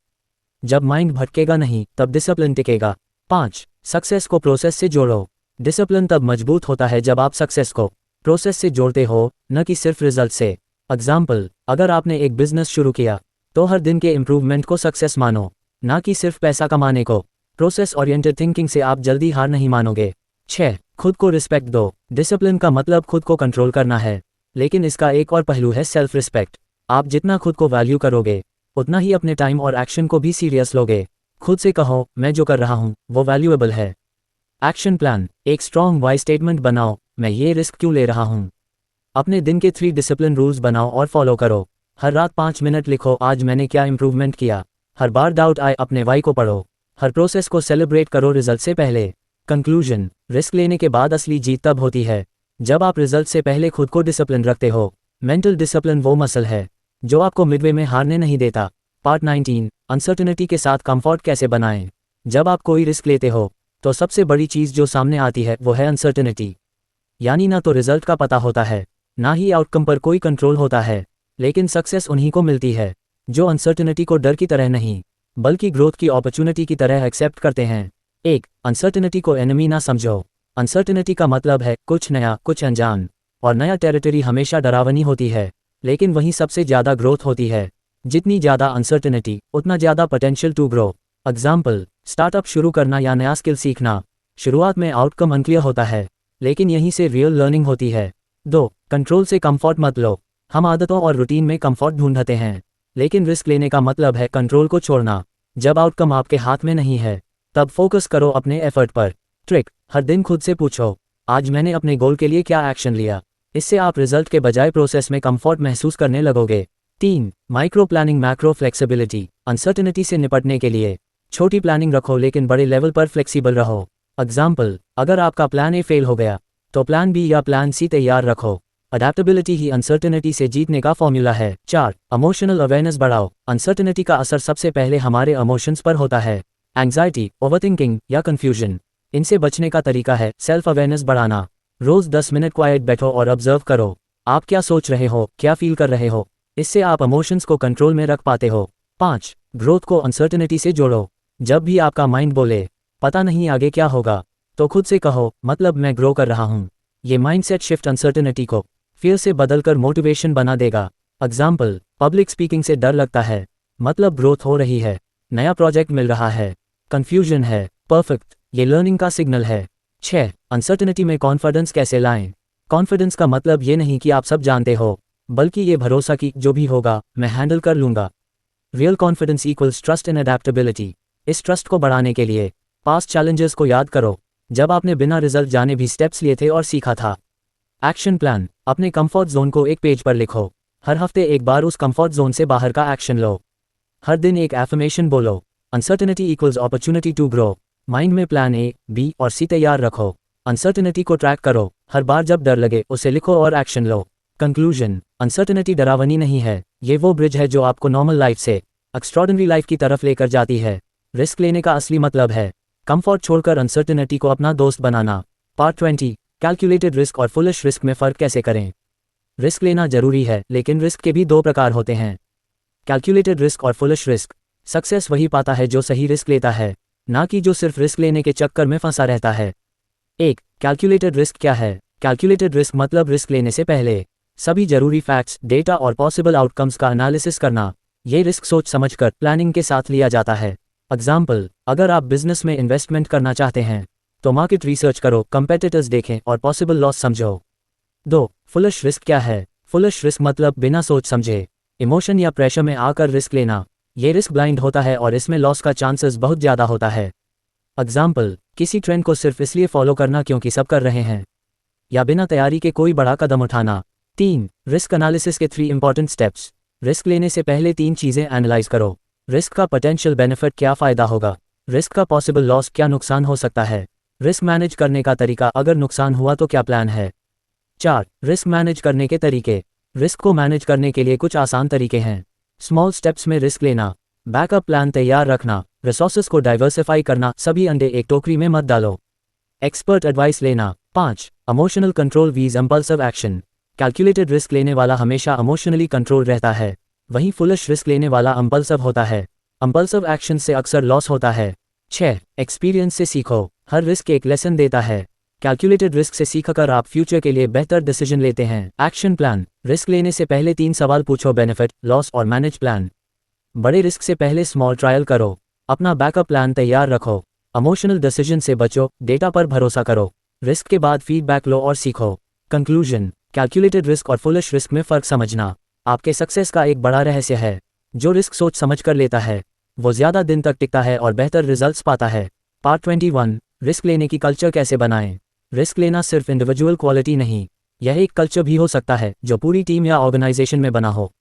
S1: जब माइंड भटकेगा नहीं तब डिसिप्लिन टिकेगा। 5. सक्सेस को प्रोसेस से जोड़ो। डिसिप्लिन तब मजबूत होता है जब आप सक्सेस को प्रोसेस से जोड़ते हो, न कि सिर्फ रिजल्ट से। एग्जाम्पल, अगर आपने एक बिजनेस शुरू किया तो हर दिन के इम्प्रूवमेंट को सक्सेस मानो, ना कि सिर्फ पैसा कमाने को। प्रोसेस ओरिएंटेड थिंकिंग से आप जल्दी हार नहीं मानोगे। 6. खुद को रिस्पेक्ट दो। डिसिप्लिन का मतलब खुद को कंट्रोल करना है, लेकिन इसका एक और पहलू है सेल्फ रिस्पेक्ट। आप जितना खुद को वैल्यू करोगे, उतना ही अपने टाइम और एक्शन को भी सीरियस लोगे। खुद से कहो, मैं जो कर रहा हूँ वो वैल्यूएबल है। एक्शन प्लान, एक स्ट्रॉन्ग वाई स्टेटमेंट बनाओ, मैं ये रिस्क क्यों ले रहा हूँ। अपने दिन के 3 डिसिप्लिन रूल्स बनाओ और फॉलो करो। हर रात 5 मिनट लिखो, आज मैंने क्या इंप्रूवमेंट किया। हर बार डाउट आए, अपने वाई को पढ़ो। हर प्रोसेस को सेलिब्रेट करो रिजल्ट से पहले। कंक्लूजन, रिस्क लेने के बाद असली जीत तब होती है जब आप रिजल्ट से पहले खुद को डिसिप्लिन रखते हो। मेंटल डिसिप्लिन वो मसल है जो आपको मिडवे में हारने नहीं देता। पार्ट 19, अनसर्टेनिटी के साथ कंफर्ट कैसे बनाएं। जब आप कोई रिस्क लेते हो तो सबसे बड़ी चीज़ जो सामने आती है वो है अनसर्टेनिटी, यानी ना तो रिजल्ट का पता होता है, ना ही आउटकम पर कोई कंट्रोल होता है। लेकिन सक्सेस उन्हीं को मिलती है जो अनसर्टेनिटी को डर की तरह नहीं, बल्कि ग्रोथ की अपॉर्चुनिटी की तरह एक्सेप्ट करते हैं। 1. अनसर्टेनिटी को एनिमी ना समझो। अनसर्टेनिटी का मतलब है कुछ नया, कुछ अनजान, और नया टेरिटरी हमेशा डरावनी होती है, लेकिन वहीं सबसे ज़्यादा ग्रोथ होती है। जितनी ज़्यादा अनसर्टेनिटी, उतना ज़्यादा potential to grow. Example, startup शुरू करना या नया स्किल सीखना। शुरुआत में आउटकम अनक्लियर होता है, लेकिन यहीं से रियल लर्निंग होती है। 2. कंट्रोल से कंफर्ट मत लो। हम आदतों और रूटीन में कंफर्ट ढूंढते हैं, लेकिन रिस्क लेने का मतलब है कंट्रोल को छोड़ना। जब आउटकम आपके हाथ में नहीं है, तब फोकस करो अपने एफर्ट पर। ट्रिक, हर दिन खुद से पूछो, आज मैंने अपने गोल के लिए क्या एक्शन लिया। इससे आप रिजल्ट के बजाय प्रोसेस में कंफर्ट महसूस करने लगोगे। 3. Micro planning, macro flexibility. Uncertainty से निपटने के लिए छोटी प्लानिंग रखो, लेकिन बड़े लेवल पर फ्लेक्सिबल रहो। एग्जाम्पल, अगर आपका प्लान ए फेल हो गया तो प्लान बी या प्लान सी तैयार रखो। अडेप्टेबिलिटी ही अनसर्टेनिटी से जीतने का फॉर्मूला है। 4. इमोशनल अवेयरनेस बढ़ाओ। अनसर्टेनिटी का असर सबसे पहले हमारे इमोशंस पर होता है। एंग्जाइटी, ओवरथिंकिंग या कंफ्यूजन। इनसे बचने का तरीका है सेल्फ अवेयरनेस बढ़ाना। रोज 10 मिनट क्वाइट बैठो और ऑब्जर्व करो, आप क्या सोच रहे हो, क्या फील कर रहे हो। इससे आप इमोशंस को कंट्रोल में रख पाते हो। 5. ग्रोथ को अनसर्टेनिटी से जोड़ो। जब भी आपका माइंड बोले पता नहीं आगे क्या होगा, तो खुद से कहो, मतलब मैं ग्रो कर रहा हूँ। ये माइंडसेट शिफ्ट अनसर्टेनिटी को फियर से बदलकर मोटिवेशन बना देगा। एग्जाम्पल, पब्लिक स्पीकिंग से डर लगता है, मतलब ग्रोथ हो रही है, नया प्रोजेक्ट मिल रहा है। कंफ्यूजन है, परफेक्ट, ये लर्निंग का सिग्नल है। 6. अनसर्टेनिटी में कॉन्फिडेंस कैसे लाएं। कॉन्फिडेंस का मतलब ये नहीं कि आप सब जानते हो, बल्कि ये भरोसा कि जो भी होगा मैं हैंडल कर लूंगा। Real confidence equals trust in adaptability. इस ट्रस्ट को बढ़ाने के लिए पास्ट चैलेंजेस को याद करो, जब आपने बिना रिजल्ट जाने भी स्टेप्स लिए थे और सीखा था। एक्शन प्लान, अपने कंफर्ट जोन को एक पेज पर लिखो। हर हफ्ते एक बार उस कंफर्ट जोन से बाहर का एक्शन लो। हर दिन एक एफर्मेशन बोलो, uncertainty equals opportunity to grow. Mind में प्लान ए, बी और सी तैयार रखो। अनसर्टेनिटी को ट्रैक करो, हर बार जब डर लगे उसे लिखो और एक्शन लो। कंक्लूजन, अनसर्टेनिटी डरावनी नहीं है, ये वो ब्रिज है जो आपको नॉर्मल लाइफ से एक्स्ट्रॉर्डिनरी लाइफ की तरफ लेकर जाती है। रिस्क लेने का असली मतलब है कंफर्ट छोड़कर अनसर्टेनिटी को अपना दोस्त बनाना। पार्ट 20, कैलकुलेटेड रिस्क और फुलिश रिस्क में फ़र्क कैसे करें? रिस्क लेना जरूरी है, लेकिन रिस्क के भी दो प्रकार होते हैं, कैलकुलेटेड रिस्क और फुलिश रिस्क। सक्सेस वही पाता है जो सही रिस्क लेता है, ना कि जो सिर्फ रिस्क लेने के चक्कर में फंसा रहता है। एक कैलकुलेटेड रिस्क क्या है? कैलकुलेटेड रिस्क मतलब रिस्क लेने से पहले सभी जरूरी फैक्ट्स, डेटा और पॉसिबल आउटकम्स का एनालिसिस करना। ये रिस्क सोच समझकर प्लानिंग के साथ लिया जाता है। एग्जाम्पल, अगर आप बिजनेस में इन्वेस्टमेंट करना चाहते हैं तो मार्केट रिसर्च करो, कंपेटिटर्स देखें और पॉसिबल लॉस समझो। 2. फुलिश रिस्क क्या है? फुलिश रिस्क मतलब बिना सोच समझे, इमोशन या प्रेशर में आकर रिस्क लेना। ये रिस्क ब्लाइंड होता है और इसमें लॉस का चांसेस बहुत ज़्यादा होता है। एग्जाम्पल, किसी ट्रेंड को सिर्फ इसलिए फॉलो करना क्योंकि सब कर रहे हैं, या बिना तैयारी के कोई बड़ा कदम उठाना। 3. रिस्क एनालिसिस के 3 इंपॉर्टेंट स्टेप्स। रिस्क लेने से पहले 3 चीज़ें एनालाइज करो। रिस्क का पोटेंशियल बेनिफिट, क्या फ़ायदा होगा? रिस्क का पॉसिबल लॉस, क्या नुकसान हो सकता है? रिस्क मैनेज करने का तरीका, अगर नुकसान हुआ तो क्या प्लान है? 4. रिस्क मैनेज करने के तरीके। रिस्क को मैनेज करने के लिए कुछ आसान तरीके हैं। स्मॉल स्टेप्स में रिस्क लेना, बैकअप प्लान तैयार रखना, रिसोर्सेज को डाइवर्सिफाई करना, सभी अंडे एक टोकरी में मत डालो, एक्सपर्ट एडवाइस लेना। 5. इमोशनल कंट्रोल वीज इम्पल्सिव एक्शन। कैलकुलेटेड रिस्क लेने वाला हमेशा इमोशनली कंट्रोल रहता है, वहीं फुलिश रिस्क लेने वाला इम्पल्सिव होता है। इम्पल्सिव एक्शन से अक्सर लॉस होता है। 6. एक्सपीरियंस से सीखो, हर रिस्क एक लेसन देता है। कैलकुलेटेड रिस्क से सीखकर आप फ्यूचर के लिए बेहतर डिसीजन लेते हैं। एक्शन प्लान, रिस्क लेने से पहले 3 सवाल पूछो, बेनिफिट, लॉस और मैनेज प्लान। बड़े रिस्क से पहले स्मॉल ट्रायल करो, अपना बैकअप प्लान तैयार रखो, इमोशनल डिसीजन से बचो, डेटा पर भरोसा करो, रिस्क के बाद फीडबैक लो और सीखो। कंक्लूजन, कैलकुलेटेड रिस्क और फुलिश रिस्क में फ़र्क समझना आपके सक्सेस का एक बड़ा रहस्य है। जो रिस्क सोच समझ कर लेता है वो ज़्यादा दिन तक टिकता है और बेहतर रिजल्ट्स पाता है। पार्ट 21, रिस्क लेने की कल्चर कैसे बनाएं? रिस्क लेना सिर्फ इंडिविजुअल क्वालिटी नहीं, यह एक कल्चर भी हो सकता है जो पूरी टीम या ऑर्गेनाइजेशन में बना हो।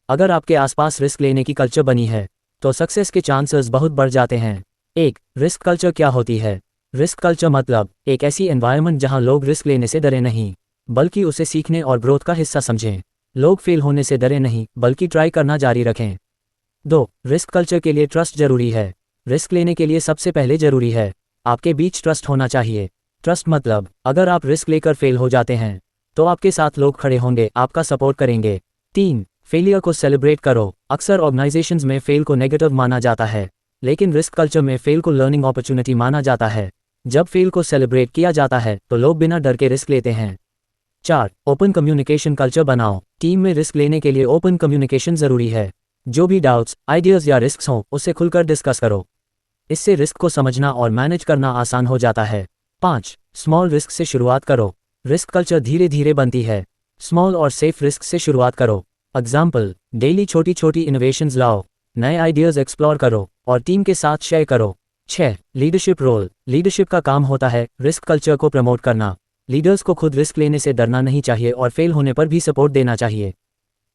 S1: अगर आपके आसपास रिस्क लेने की कल्चर बनी है तो सक्सेस के चांसेस बहुत बढ़ जाते हैं। 1. रिस्क कल्चर क्या होती है? रिस्क कल्चर मतलब एक ऐसी एनवायरनमेंट जहां लोग रिस्क लेने से डरे नहीं, बल्कि उसे सीखने और ग्रोथ का हिस्सा समझें। लोग फेल होने से डरे नहीं, बल्कि ट्राई करना जारी रखें। 2. रिस्क कल्चर के लिए ट्रस्ट जरूरी है। रिस्क लेने के लिए सबसे पहले जरूरी है आपके बीच ट्रस्ट होना चाहिए। ट्रस्ट मतलब अगर आप रिस्क लेकर फेल हो जाते हैं तो आपके साथ लोग खड़े होंगे, आपका सपोर्ट करेंगे। 3. फेलियर को सेलिब्रेट करो। अक्सर ऑर्गेनाइजेशंस में फेल को नेगेटिव माना जाता है, लेकिन रिस्क कल्चर में फेल को लर्निंग अपॉर्चुनिटी माना जाता है। जब फेल को सेलिब्रेट किया जाता है तो लोग बिना डर के रिस्क लेते हैं। 4. ओपन कम्युनिकेशन कल्चर बनाओ। टीम में रिस्क लेने के लिए ओपन कम्युनिकेशन जरूरी है। जो भी डाउट्स, आइडियाज़ या रिस्क हों उससे खुलकर डिस्कस करो। इससे रिस्क को समझना और मैनेज करना आसान हो जाता है। 5. स्मॉल रिस्क से शुरुआत करो। रिस्क कल्चर धीरे धीरे बनती है। स्मॉल और सेफ रिस्क से शुरुआत करो। एग्जाम्पल, डेली छोटी छोटी इनोवेशंस लाओ, नए आइडियाज़ एक्सप्लोर करो और टीम के साथ शेयर करो। 6. Leadership role. लीडरशिप का काम होता है रिस्क कल्चर को प्रमोट करना। लीडर्स को खुद रिस्क लेने से डरना नहीं चाहिए और फेल होने पर भी सपोर्ट देना चाहिए।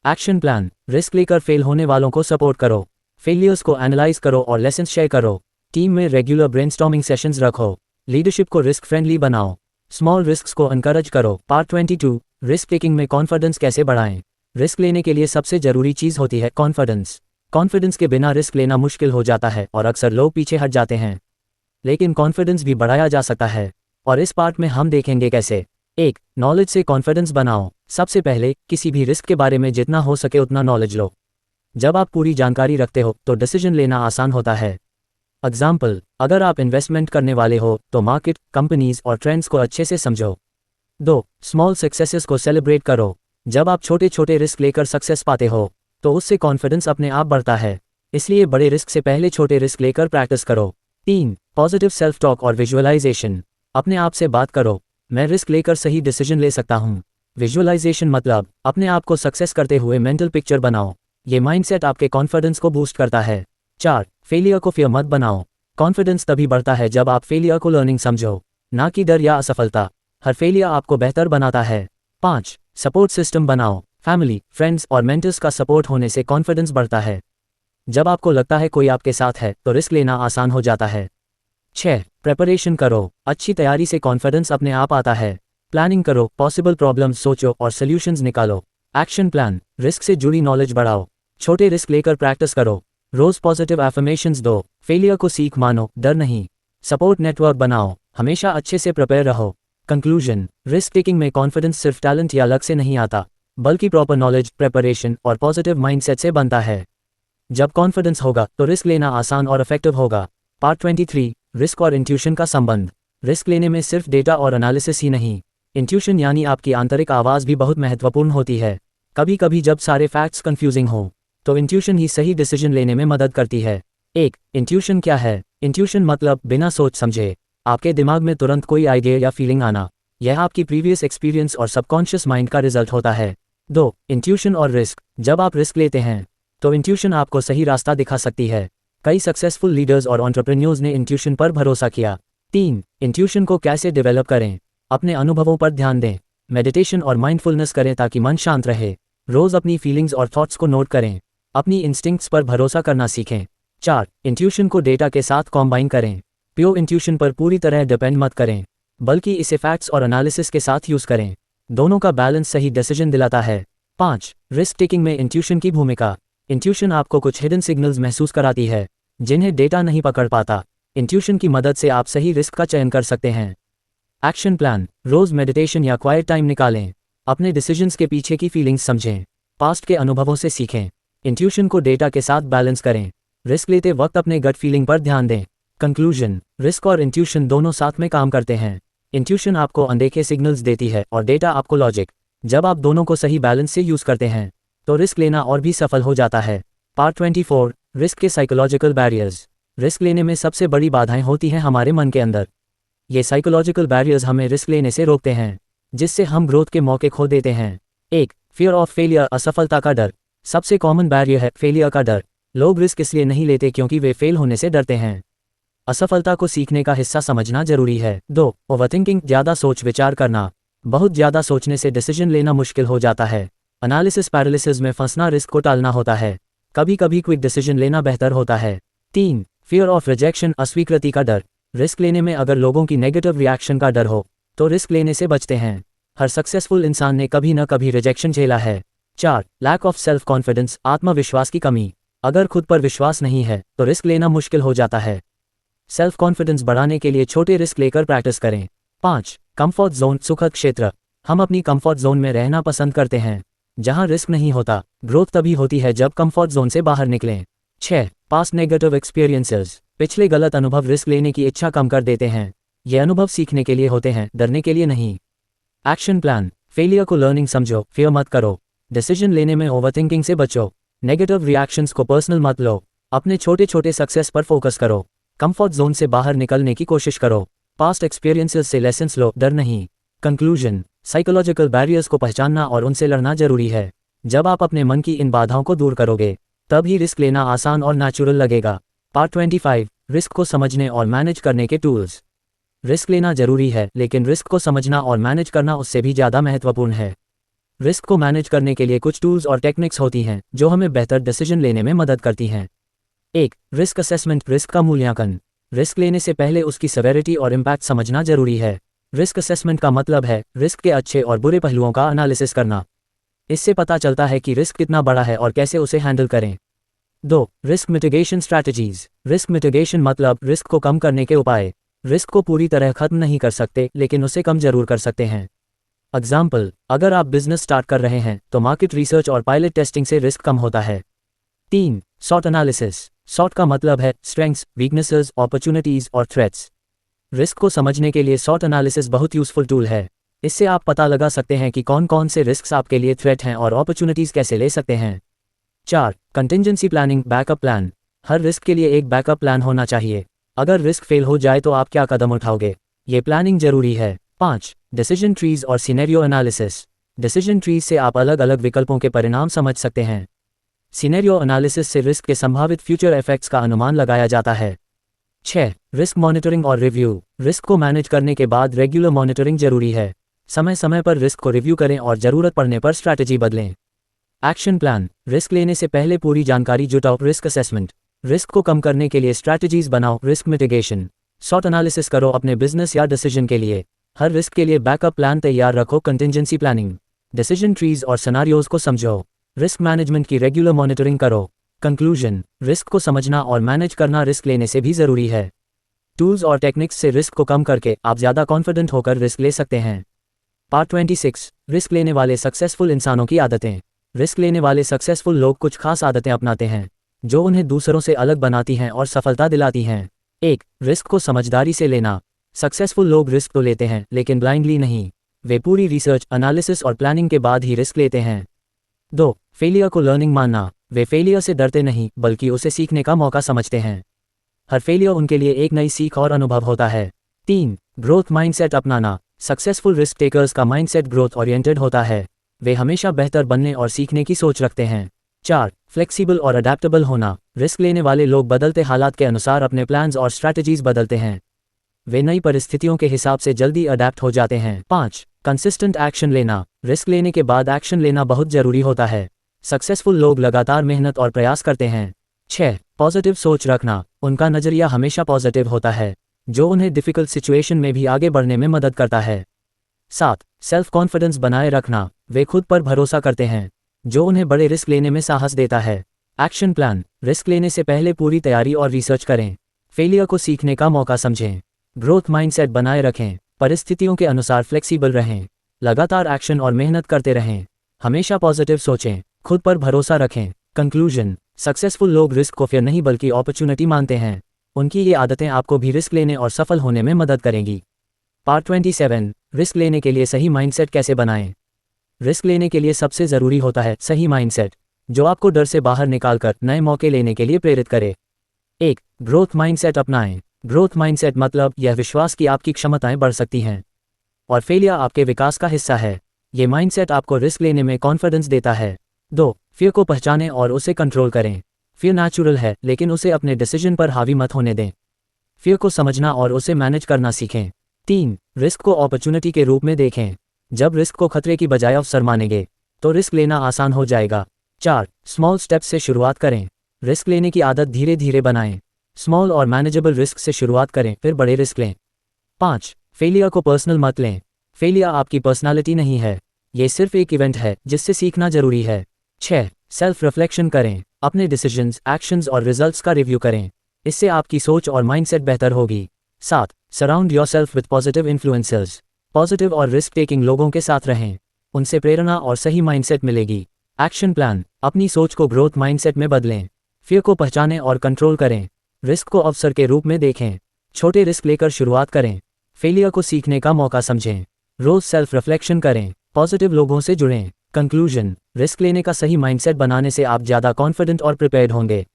S1: एक्शन प्लान, रिस्क लेकर फेल होने वालों को सपोर्ट करो, फेलियर्स को एनालाइज करो और लेसन शेयर करो। टीम में रेगुलर ब्रेनस्टॉर्मिंग सेशंस रखो। लीडरशिप को रिस्क फ्रेंडली बनाओ। स्मॉल रिस्क को एनकरेज करो। पार्ट 22, रिस्क टेकिंग में कॉन्फिडेंस कैसे बढ़ाएं? रिस्क लेने के लिए सबसे जरूरी चीज़ होती है कॉन्फिडेंस। कॉन्फिडेंस के बिना रिस्क लेना मुश्किल हो जाता है और अक्सर लोग पीछे हट जाते हैं, लेकिन कॉन्फिडेंस भी बढ़ाया जा सकता है और इस पार्ट में हम देखेंगे कैसे। 1. नॉलेज से कॉन्फिडेंस बनाओ। सबसे पहले किसी भी रिस्क के बारे में जितना हो सके उतना नॉलेज लो। जब आप पूरी जानकारी रखते हो तो डिसीजन लेना आसान होता है। एग्जाम्पल, अगर आप इन्वेस्टमेंट करने वाले हो तो मार्केट, कंपनीज और ट्रेंड्स को अच्छे से समझो। 2. स्मॉल सक्सेसेस को सेलिब्रेट करो। जब आप छोटे छोटे रिस्क लेकर सक्सेस पाते हो तो उससे कॉन्फिडेंस अपने आप बढ़ता है, इसलिए बड़े रिस्क से पहले छोटे रिस्क लेकर प्रैक्टिस करो। 3. पॉजिटिव सेल्फ टॉक और विजुअलाइजेशन। अपने आप से बात करो, मैं रिस्क लेकर सही डिसीजन ले सकता हूँ। विजुअलाइजेशन मतलब अपने आप को सक्सेस करते हुए मेंटल पिक्चर बनाओ। ये माइंडसेट आपके कॉन्फिडेंस को बूस्ट करता है। 4. फेलियर को फियर मत बनाओ। कॉन्फिडेंस तभी बढ़ता है जब आप फेलियर को लर्निंग समझो, ना कि डर या असफलता। हर फेलियर आपको बेहतर बनाता है। 5. सपोर्ट सिस्टम बनाओ। फैमिली, फ्रेंड्स और मेंटर्स का सपोर्ट होने से कॉन्फिडेंस बढ़ता है। जब आपको लगता है कोई आपके साथ है तो रिस्क लेना आसान हो जाता है। 6. प्रेपरेशन करो। अच्छी तैयारी से कॉन्फिडेंस अपने आप आता है। प्लानिंग करो, पॉसिबल प्रॉब्लम्स सोचो और सॉल्यूशंस निकालो। एक्शन प्लान, रिस्क से जुड़ी नॉलेज बढ़ाओ, छोटे रिस्क लेकर प्रैक्टिस करो, रोज पॉजिटिव एफर्मेशंस दो, फेलियर को सीख मानो, डर नहीं। सपोर्ट नेटवर्क बनाओ, हमेशा अच्छे से प्रिपेयर रहो। कंक्लूजन, रिस्क टेकिंग में कॉन्फिडेंस सिर्फ टैलेंट या लक से नहीं आता, बल्कि प्रॉपर नॉलेज, प्रिपरेशन और पॉजिटिव माइंडसेट से बनता है। जब कॉन्फिडेंस होगा तो रिस्क लेना आसान और इफेक्टिव होगा। पार्ट 23, रिस्क और इंट्यूशन का संबंध। रिस्क लेने में सिर्फ डेटा और एनालिसिस ही नहीं, इंट्यूशन यानी आपकी आंतरिक आवाज़ भी बहुत महत्वपूर्ण होती है। कभी कभी जब सारे फैक्ट्स कंफ्यूजिंग हो तो इंट्यूशन ही सही डिसीजन लेने में मदद करती है। एक, इंट्यूशन क्या है? इंट्यूशन मतलब बिना सोच समझे आपके दिमाग में तुरंत कोई आइडिया या फीलिंग आना। यह आपकी प्रीवियस एक्सपीरियंस और सबकॉन्शियस माइंड का रिजल्ट होता है। 2, इंट्यूशन और रिस्क। जब आप रिस्क लेते हैं तो इंट्यूशन आपको सही रास्ता दिखा सकती है। कई सक्सेसफुल लीडर्स और एंटरप्रेन्योर्स ने इंट्यूशन पर भरोसा किया। 3, इंट्यूशन को कैसे डेवलप करें? अपने अनुभवों पर ध्यान दें, मेडिटेशन और माइंडफुलनेस करें ताकि मन शांत रहे। रोज अपनी फीलिंग्स और थॉट्स को नोट करें, अपनी इंस्टिंक्ट्स पर भरोसा करना सीखें। 4, इंट्यूशन को डेटा के साथ कॉम्बाइन करें। प्योर इंट्यूशन पर पूरी तरह डिपेंड मत करें, बल्कि इसे फैक्ट्स और एनालिसिस के साथ यूज करें। दोनों का बैलेंस सही डिसीजन दिलाता है। 5, रिस्क टेकिंग में इंट्यूशन की भूमिका। इंट्यूशन आपको कुछ हिडन सिग्नल्स महसूस कराती है जिन्हें डेटा नहीं पकड़ पाता। इंट्यूशन की मदद से आप सही रिस्क का चयन कर सकते हैं। एक्शन प्लान, रोज मेडिटेशन या क्वाइट टाइम निकालें, अपने डिसीजंस के पीछे की फीलिंग्स समझें, पास्ट के अनुभवों से सीखें, इंट्यूशन को डेटा के साथ बैलेंस करें, रिस्क लेते वक्त अपने गट फीलिंग पर ध्यान दें। कंक्लूजन, रिस्क और इंट्यूशन दोनों साथ में काम करते हैं। इंट्यूशन आपको अनदेखे सिग्नल्स देती है और डेटा आपको लॉजिक। जब आप दोनों को सही बैलेंस से यूज करते हैं तो रिस्क लेना और भी सफल हो जाता है। पार्ट 24, रिस्क के साइकोलॉजिकल बैरियर्स। रिस्क लेने में सबसे बड़ी बाधाएं होती हैं हमारे मन के अंदर। ये साइकोलॉजिकल बैरियर्स हमें रिस्क लेने से रोकते हैं, जिससे हम ग्रोथ के मौके खो देते हैं। 1, फियर ऑफ फेलियर, असफलता का डर। सबसे कॉमन बैरियर है फेलियर का डर। लोग रिस्क इसलिए नहीं लेते क्योंकि वे फेल होने से डरते हैं। असफलता को सीखने का हिस्सा समझना जरूरी है। 2, ओवरथिंकिंग, ज़्यादा सोच विचार करना। बहुत ज़्यादा सोचने से डिसीजन लेना मुश्किल हो जाता है। एनालिसिस पैरालिसिस में फंसना रिस्क को टालना होता है। कभी कभी क्विक डिसीजन लेना बेहतर होता है। 3, फियर ऑफ रिजेक्शन, अस्वीकृति का डर। रिस्क लेने में अगर लोगों की नेगेटिव रिएक्शन का डर हो तो रिस्क लेने से बचते हैं। हर सक्सेसफुल इंसान ने कभी न कभी रिजेक्शन झेला है। 4, लैक ऑफ सेल्फ कॉन्फिडेंस, आत्मविश्वास की कमी। अगर खुद पर विश्वास नहीं है तो रिस्क लेना मुश्किल हो जाता है। सेल्फ कॉन्फिडेंस बढ़ाने के लिए छोटे रिस्क लेकर प्रैक्टिस करें। 5, कंफर्ट जोन, सुखद क्षेत्र। हम अपनी कंफर्ट जोन में रहना पसंद करते हैं जहां रिस्क नहीं होता। ग्रोथ तभी होती है जब कंफर्ट जोन से बाहर निकलें। 6, पास्ट नेगेटिव एक्सपीरियंसेस। पिछले गलत अनुभव रिस्क लेने की इच्छा कम कर देते हैं। ये अनुभव सीखने के लिए होते हैं, डरने के लिए नहीं। एक्शन प्लान, फेलियर को लर्निंग समझो, फियर मत करो। डिसीजन लेने में ओवरथिंकिंग से बचो। नेगेटिव रिएक्शंस को पर्सनल मत लो। अपने छोटे छोटे सक्सेस पर फोकस करो। कंफर्ट जोन से बाहर निकलने की कोशिश करो। पास्ट एक्सपीरियंसेस से लेसन्स लो, डर नहीं। कंक्लूजन, साइकोलॉजिकल बैरियर्स को पहचानना और उनसे लड़ना जरूरी है। जब आप अपने मन की इन बाधाओं को दूर करोगे तब ही रिस्क लेना आसान और नेचुरल लगेगा। पार्ट 25, रिस्क को समझने और मैनेज करने के टूल्स। रिस्क लेना जरूरी है, लेकिन रिस्क को समझना और मैनेज करना उससे भी ज़्यादा महत्वपूर्ण है। रिस्क को मैनेज करने के लिए कुछ टूल्स और टेक्निक्स होती हैं जो हमें बेहतर डिसीजन लेने में मदद करती हैं। 1, रिस्क असेसमेंट, रिस्क का मूल्यांकन। रिस्क लेने से पहले उसकी सेवेरिटी और इम्पैक्ट समझना जरूरी है। रिस्क असेसमेंट का मतलब है रिस्क के अच्छे और बुरे पहलुओं का एनालिसिस करना। इससे पता चलता है कि रिस्क कितना बड़ा है और कैसे उसे हैंडल करें। 2, risk mitigation strategies. Risk mitigation मतलब रिस्क को कम करने के उपाय। रिस्क को पूरी तरह खत्म नहीं कर सकते, लेकिन उसे कम जरूर कर सकते हैं। एग्जाम्पल, अगर आप बिजनेस स्टार्ट कर रहे हैं तो मार्केट रिसर्च और पायलट टेस्टिंग से रिस्क कम होता है। 3, सॉट एनालिसिस। सॉट का मतलब है स्ट्रेंथ्स, वीकनेसेस, अपॉर्चुनिटीज और थ्रेट्स। रिस्क को समझने के लिए सॉट एनालिसिस बहुत यूजफुल टूल है। इससे आप पता लगा सकते हैं कि कौन कौन से रिस्क आपके लिए थ्रेट हैं और अपॉर्चुनिटीज कैसे ले सकते हैं। 4, कंटिंजेंसी प्लानिंग, बैकअप प्लान। हर रिस्क के लिए एक बैकअप प्लान होना चाहिए। अगर रिस्क फेल हो जाए तो आप क्या कदम उठाओगे, ये प्लानिंग जरूरी है। 5, डिसीजन ट्रीज और सिनेरियो एनालिसिस। डिसीजन ट्रीज से आप अलग अलग विकल्पों के परिणाम समझ सकते हैं। सिनेरियो एनालिसिस से रिस्क के संभावित फ्यूचर इफेक्ट्स का अनुमान लगाया जाता है। 6, रिस्क मॉनिटरिंग और रिव्यू। रिस्क को मैनेज करने के बाद रेगुलर मॉनिटरिंग जरूरी है। समय समय पर रिस्क को रिव्यू करें और जरूरत पड़ने पर स्ट्रैटेजी बदलें। एक्शन प्लान, रिस्क लेने से पहले पूरी जानकारी जुटाओ। रिस्क असेसमेंट, रिस्क को कम करने के लिए स्ट्रैटेजीज बनाओ। रिस्क मिटिगेशन, सॉट एनालिसिस करो अपने बिजनेस या डिसीजन के लिए। हर रिस्क के लिए बैकअप प्लान तैयार रखो। कंटिंजेंसी प्लानिंग, डिसीजन ट्रीज और सिनेरियोज को समझो। रिस्क मैनेजमेंट की रेगुलर मॉनिटरिंग करो। कंक्लूजन, रिस्क को समझना और मैनेज करना रिस्क लेने से भी जरूरी है। टूल्स और टेक्निक्स से रिस्क को कम करके आप ज़्यादा कॉन्फिडेंट होकर रिस्क ले सकते हैं। पार्ट 26, रिस्क लेने वाले सक्सेसफुल इंसानों की आदतें। रिस्क लेने वाले सक्सेसफुल लोग कुछ खास आदतें अपनाते हैं जो उन्हें दूसरों से अलग बनाती हैं और सफलता दिलाती हैं। 1. रिस्क को समझदारी से लेना। सक्सेसफुल लोग रिस्क तो लेते हैं लेकिन ब्लाइंडली नहीं, वे पूरी रिसर्च, एनालिसिस और प्लानिंग के बाद ही रिस्क लेते हैं। 2. फेलियर को लर्निंग मानना। वे फेलियर से डरते नहीं बल्कि उसे सीखने का मौका समझते हैं। हर फेलियर उनके लिए एक नई सीख और अनुभव होता है। 3. ग्रोथ माइंडसेट अपनाना। सक्सेसफुल रिस्क टेकर्स का माइंडसेट ग्रोथ ओरिएंटेड होता है, वे हमेशा बेहतर बनने और सीखने की सोच रखते हैं। 4. फ्लेक्सिबल और अडेप्टेबल होना। रिस्क लेने वाले लोग बदलते हालात के अनुसार अपने प्लान्स और स्ट्रैटेजीज बदलते हैं, वे नई परिस्थितियों के हिसाब से जल्दी अडेप्ट हो जाते हैं। 5. कंसिस्टेंट एक्शन लेना। रिस्क लेने के बाद एक्शन लेना बहुत जरूरी होता है, सक्सेसफुल लोग लगातार मेहनत और प्रयास करते हैं। 6. पॉजिटिव सोच रखना। उनका नज़रिया हमेशा पॉजिटिव होता है, जो उन्हें डिफ़िकल्ट सिचुएशन में भी आगे बढ़ने में मदद करता है। 7. सेल्फ कॉन्फिडेंस बनाए रखना। वे खुद पर भरोसा करते हैं, जो उन्हें बड़े रिस्क लेने में साहस देता है। Action plan. रिस्क लेने से पहले पूरी तैयारी और रिसर्च करें, फेलियर को सीखने का मौका समझें। ग्रोथ माइंडसेट बनाए रखें, परिस्थितियों के अनुसार फ्लेक्सिबल रहें, लगातार एक्शन और मेहनत करते रहें, हमेशा पॉजिटिव सोचें, खुद पर भरोसा रखें। कंक्लूजन। सक्सेसफुल लोग रिस्क को फियर नहीं बल्कि अपॉर्चुनिटी मानते हैं, उनकी ये आदतें आपको भी रिस्क लेने और सफल होने में मदद करेंगी। पार्ट 27, रिस्क लेने के लिए सही माइंडसेट कैसे बनाएं। रिस्क लेने के लिए सबसे ज़रूरी होता है सही माइंडसेट, जो आपको डर से बाहर निकालकर नए मौके लेने के लिए प्रेरित करे। 1. ग्रोथ माइंडसेट अपनाएं। ग्रोथ माइंडसेट मतलब यह विश्वास कि आपकी क्षमताएं बढ़ सकती हैं और फेलियर आपके विकास का हिस्सा है। ये माइंडसेट आपको रिस्क लेने में कॉन्फिडेंस देता है। 2. फियर को पहचानें और उसे कंट्रोल करें। फियर नेचुरल है लेकिन उसे अपने डिसीजन पर हावी मत होने दें। फियर को समझना और उसे मैनेज करना सीखें। 3. रिस्क को अपॉर्चुनिटी के रूप में देखें। जब रिस्क को खतरे की बजाय अवसर मानेंगे तो रिस्क लेना आसान हो जाएगा। 4. स्मॉल स्टेप्स से शुरुआत करें। रिस्क लेने की आदत धीरे धीरे बनाएं, स्मॉल और मैनेजेबल रिस्क से शुरुआत करें फिर बड़े रिस्क लें। 5. फेलियर को पर्सनल मत लें। फेलियर आपकी पर्सनालिटी नहीं है, ये सिर्फ एक इवेंट है जिससे सीखना जरूरी है। 6. सेल्फ रिफ्लेक्शन करें। अपने डिसीजंस, एक्शंस और रिजल्ट्स का रिव्यू करें, इससे आपकी सोच और माइंडसेट बेहतर होगी। 7. Surround yourself with positive influencers. Positive और रिस्क टेकिंग लोगों के साथ रहें, उनसे प्रेरणा और सही माइंडसेट मिलेगी। Action plan. अपनी सोच को ग्रोथ माइंडसेट में बदलें, फियर को पहचानें और कंट्रोल करें, रिस्क को अवसर के रूप में देखें, छोटे रिस्क लेकर शुरुआत करें, फेलियर को सीखने का मौका समझें, रोज सेल्फ रिफ्लेक्शन करें, पॉजिटिव लोगों से जुड़ें। कंक्लूजन। रिस्क लेने का सही माइंडसेट बनाने से आप ज़्यादा कॉन्फिडेंट और प्रिपेयर्ड होंगे।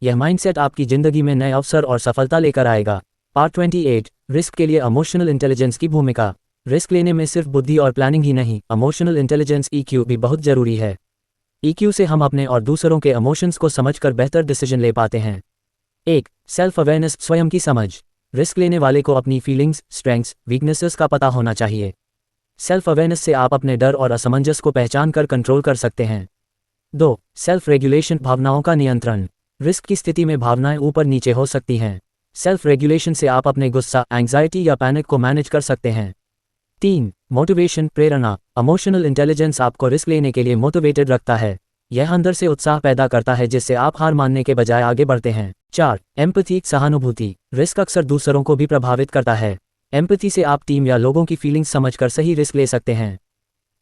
S1: यह माइंडसेट आपकी ज़िंदगी में नए अवसर और सफलता लेकर आएगा। पार्ट 28, रिस्क के लिए इमोशनल इंटेलिजेंस की भूमिका। रिस्क लेने में सिर्फ बुद्धि और प्लानिंग ही नहीं, इमोशनल इंटेलिजेंस EQ भी बहुत ज़रूरी है। EQ से हम अपने और दूसरों के इमोशंस को समझकर बेहतर डिसीजन ले पाते हैं। 1. सेल्फ अवेयरनेस, स्वयं की समझ। रिस्क लेने वाले को अपनी फीलिंग्स, स्ट्रेंथ्स, वीकनेसेस का पता होना चाहिए। सेल्फ अवेयरनेस से आप अपने डर और असमंजस को पहचान कर कंट्रोल कर सकते हैं। 2. सेल्फ रेगुलेशन, भावनाओं का नियंत्रण। रिस्क की स्थिति में भावनाएं ऊपर नीचे हो सकती हैं, सेल्फ रेगुलेशन से आप अपने गुस्सा, एंग्जाइटी या पैनिक को मैनेज कर सकते हैं। 3. मोटिवेशन, प्रेरणा। इमोशनल इंटेलिजेंस आपको रिस्क लेने के लिए मोटिवेटेड रखता है, यह अंदर से उत्साह पैदा करता है जिससे आप हार मानने के बजाय आगे बढ़ते हैं। 4. एम्पैथी, सहानुभूति। रिस्क अक्सर दूसरों को भी प्रभावित करता है, एम्पैथी से आप टीम या लोगों की फीलिंग्स समझकर सही रिस्क ले सकते हैं।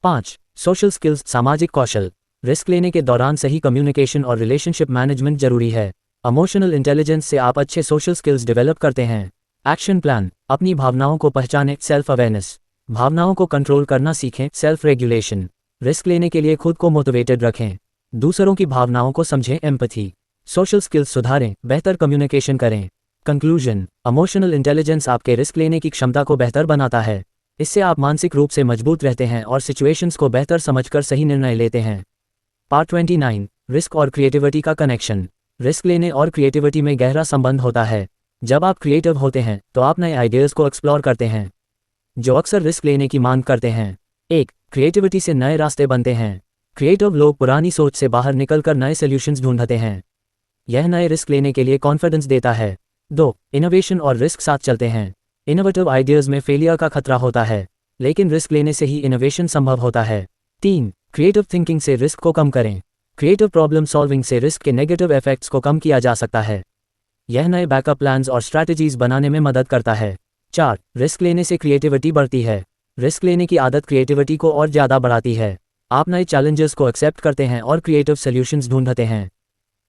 S1: 5. सोशल स्किल्स, सामाजिक कौशल। रिस्क लेने के दौरान सही कम्युनिकेशन और रिलेशनशिप मैनेजमेंट जरूरी है, इमोशनल इंटेलिजेंस से आप अच्छे सोशल स्किल्स डेवलप करते हैं। Action plan. अपनी भावनाओं को पहचानें, सेल्फ अवेयरनेस। भावनाओं को कंट्रोल करना सीखें, सेल्फ रेगुलेशन। रिस्क लेने के लिए खुद को मोटिवेटेड रखें, दूसरों की भावनाओं को समझें, एम्पैथी। सोशल स्किल्स सुधारें, बेहतर कम्युनिकेशन करें। कंक्लूजन। इमोशनल इंटेलिजेंस आपके रिस्क लेने की क्षमता को बेहतर बनाता है, इससे आप मानसिक रूप से मजबूत रहते हैं और सिचुएशंस को बेहतर समझकर सही निर्णय लेते हैं। पार्ट 29, रिस्क और क्रिएटिविटी का कनेक्शन। रिस्क लेने और क्रिएटिविटी में गहरा संबंध होता है। जब आप क्रिएटिव होते हैं तो आप नए आइडियाज़ को एक्सप्लोर करते हैं, जो अक्सर रिस्क लेने की मांग करते हैं। 1. क्रिएटिविटी से नए रास्ते बनते हैं। क्रिएटिव लोग पुरानी सोच से बाहर निकलकर नए सॉल्यूशंस ढूंढते हैं, यह नए रिस्क लेने के लिए कॉन्फिडेंस देता है। 2. इनोवेशन और रिस्क साथ चलते हैं। इनोवेटिव आइडियाज़ में फेलियर का खतरा होता है, लेकिन रिस्क लेने से ही इनोवेशन संभव होता है। 3. क्रिएटिव थिंकिंग से रिस्क को कम करें। क्रिएटिव प्रॉब्लम सॉल्विंग से रिस्क के नेगेटिव इफेक्ट्स को कम किया जा सकता है। यह नए बैकअप प्लान्स और स्ट्रैटेजीज बनाने में मदद करता है। 4. रिस्क लेने से क्रिएटिविटी बढ़ती है। रिस्क लेने की आदत क्रिएटिविटी को और ज़्यादा बढ़ाती है। आप नए चैलेंजेस को एक्सेप्ट करते हैं और क्रिएटिव सॉल्यूशंस ढूंढते हैं।